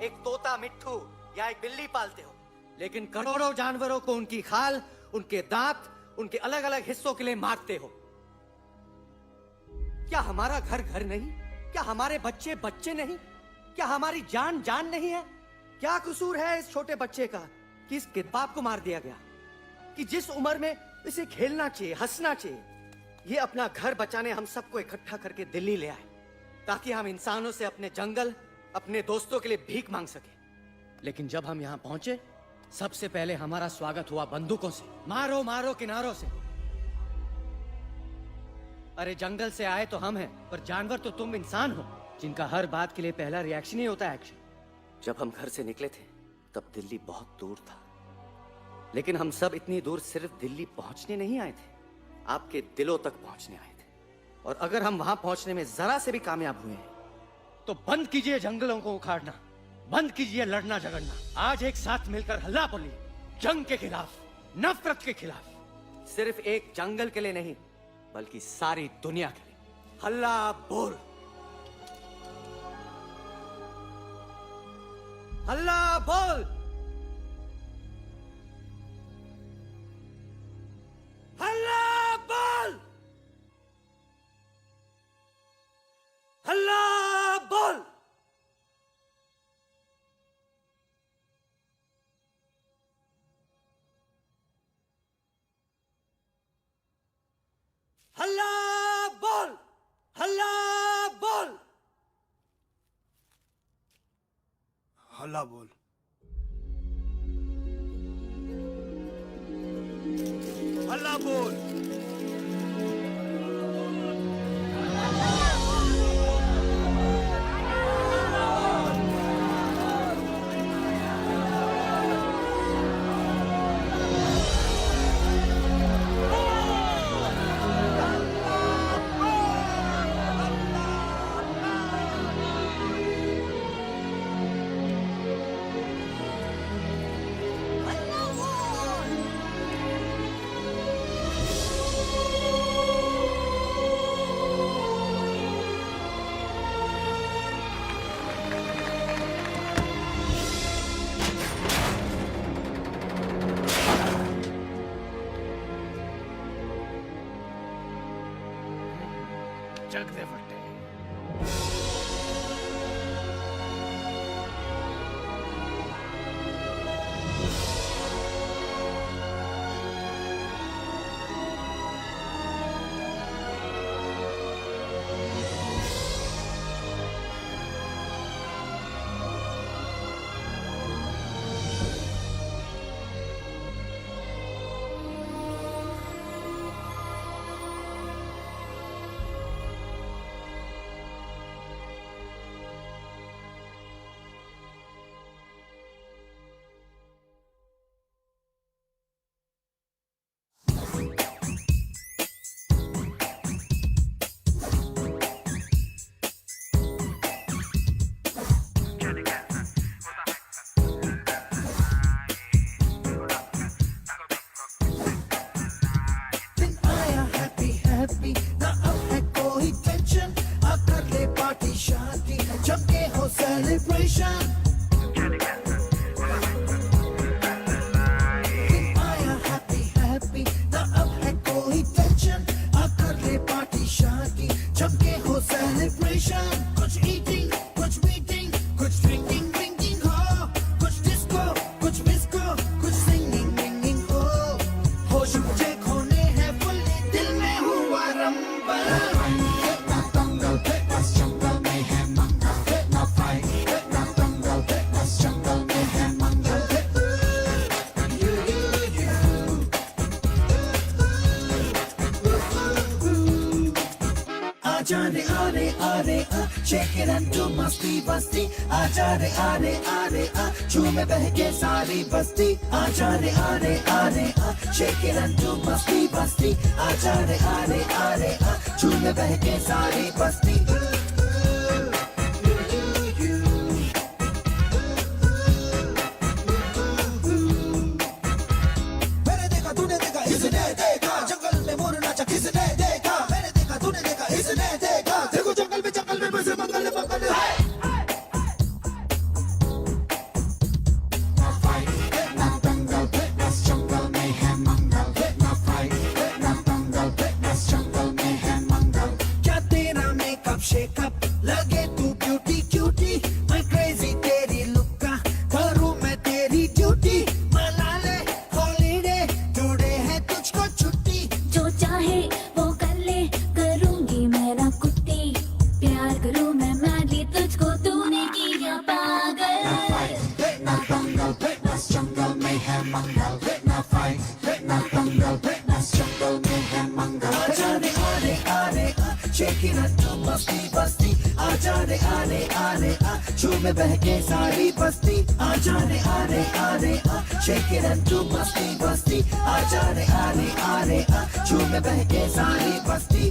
Speaker 14: एक तोता मिट्ठू या एक बिल्ली पालते हो, लेकिन करोड़ों जानवरों को उनकी खाल, उनके दांत, उनके अलग अलग हिस्सों के लिए मारते हो। क्या हमारा घर घर नहीं? क्या हमारे बच्चे बच्चे नहीं? क्या हमारी जान जान नहीं है? क्या कसूर है इस छोटे बच्चे का कि इसके बाप को मार दिया गया, कि जिस उम्र में इसे खेलना चाहिए, हंसना चाहिए? ये अपना घर बचाने हम सबको इकट्ठा करके दिल्ली ले आए ताकि हम इंसानों से अपने जंगल, अपने दोस्तों के लिए भीख मांग सके। लेकिन जब हम यहाँ पहुंचे, सबसे पहले हमारा स्वागत हुआ बंदूकों से। मारो मारो किनारों से। अरे जंगल से आए तो हम हैं, पर जानवर तो तुम इंसान हो, जिनका हर बात के लिए पहला रिएक्शन ही होता है एक्शन। जब हम घर से निकले थे तब दिल्ली बहुत दूर था, लेकिन हम सब इतनी दूर सिर्फ दिल्ली पहुंचने नहीं आए थे, आपके दिलों तक पहुंचने आए थे। और अगर हम वहां पहुंचने में जरा से भी कामयाब हुए हैं तो बंद कीजिए जंगलों को उखाड़ना, बंद कीजिए लड़ना झगड़ना। आज एक साथ मिलकर हल्ला बोलिए, जंग के खिलाफ, नफरत के खिलाफ। सिर्फ एक जंगल के लिए नहीं, बल्कि सारी दुनिया के लिए। हल्ला बोल, हल्ला बोल, हल्ला बोल, हल्ला बोल। हल्ला बोल, हल्ला बोल,
Speaker 10: हल्ला बोल। हल्ला बोल। जग दे फटे।
Speaker 4: Shake it and do masti basti. आजा रे आरे आरे आ, झूमे बहके सारी बस्ती. आजा रे आरे आरे आ, shake it and do masti basti. आजा रे आरे आरे आ, झूमे बहके सारी बस्ती. मैंने देखा तूने देखा इसने देखा, जंगल में मोर नाचा किसने देखा. मैंने देखा तूने देखा इसने देखा, देखो जंगल में बसे मंगल मंगल. क्या तेरा मेकअप शेक जाने आने आने आ झूमे बहके सारी बस्ती आ जाने आने आने आ शेक इट एंड डू मस्ती बस्ती आ जाने आने आने आ झूमे बहके सारी बस्ती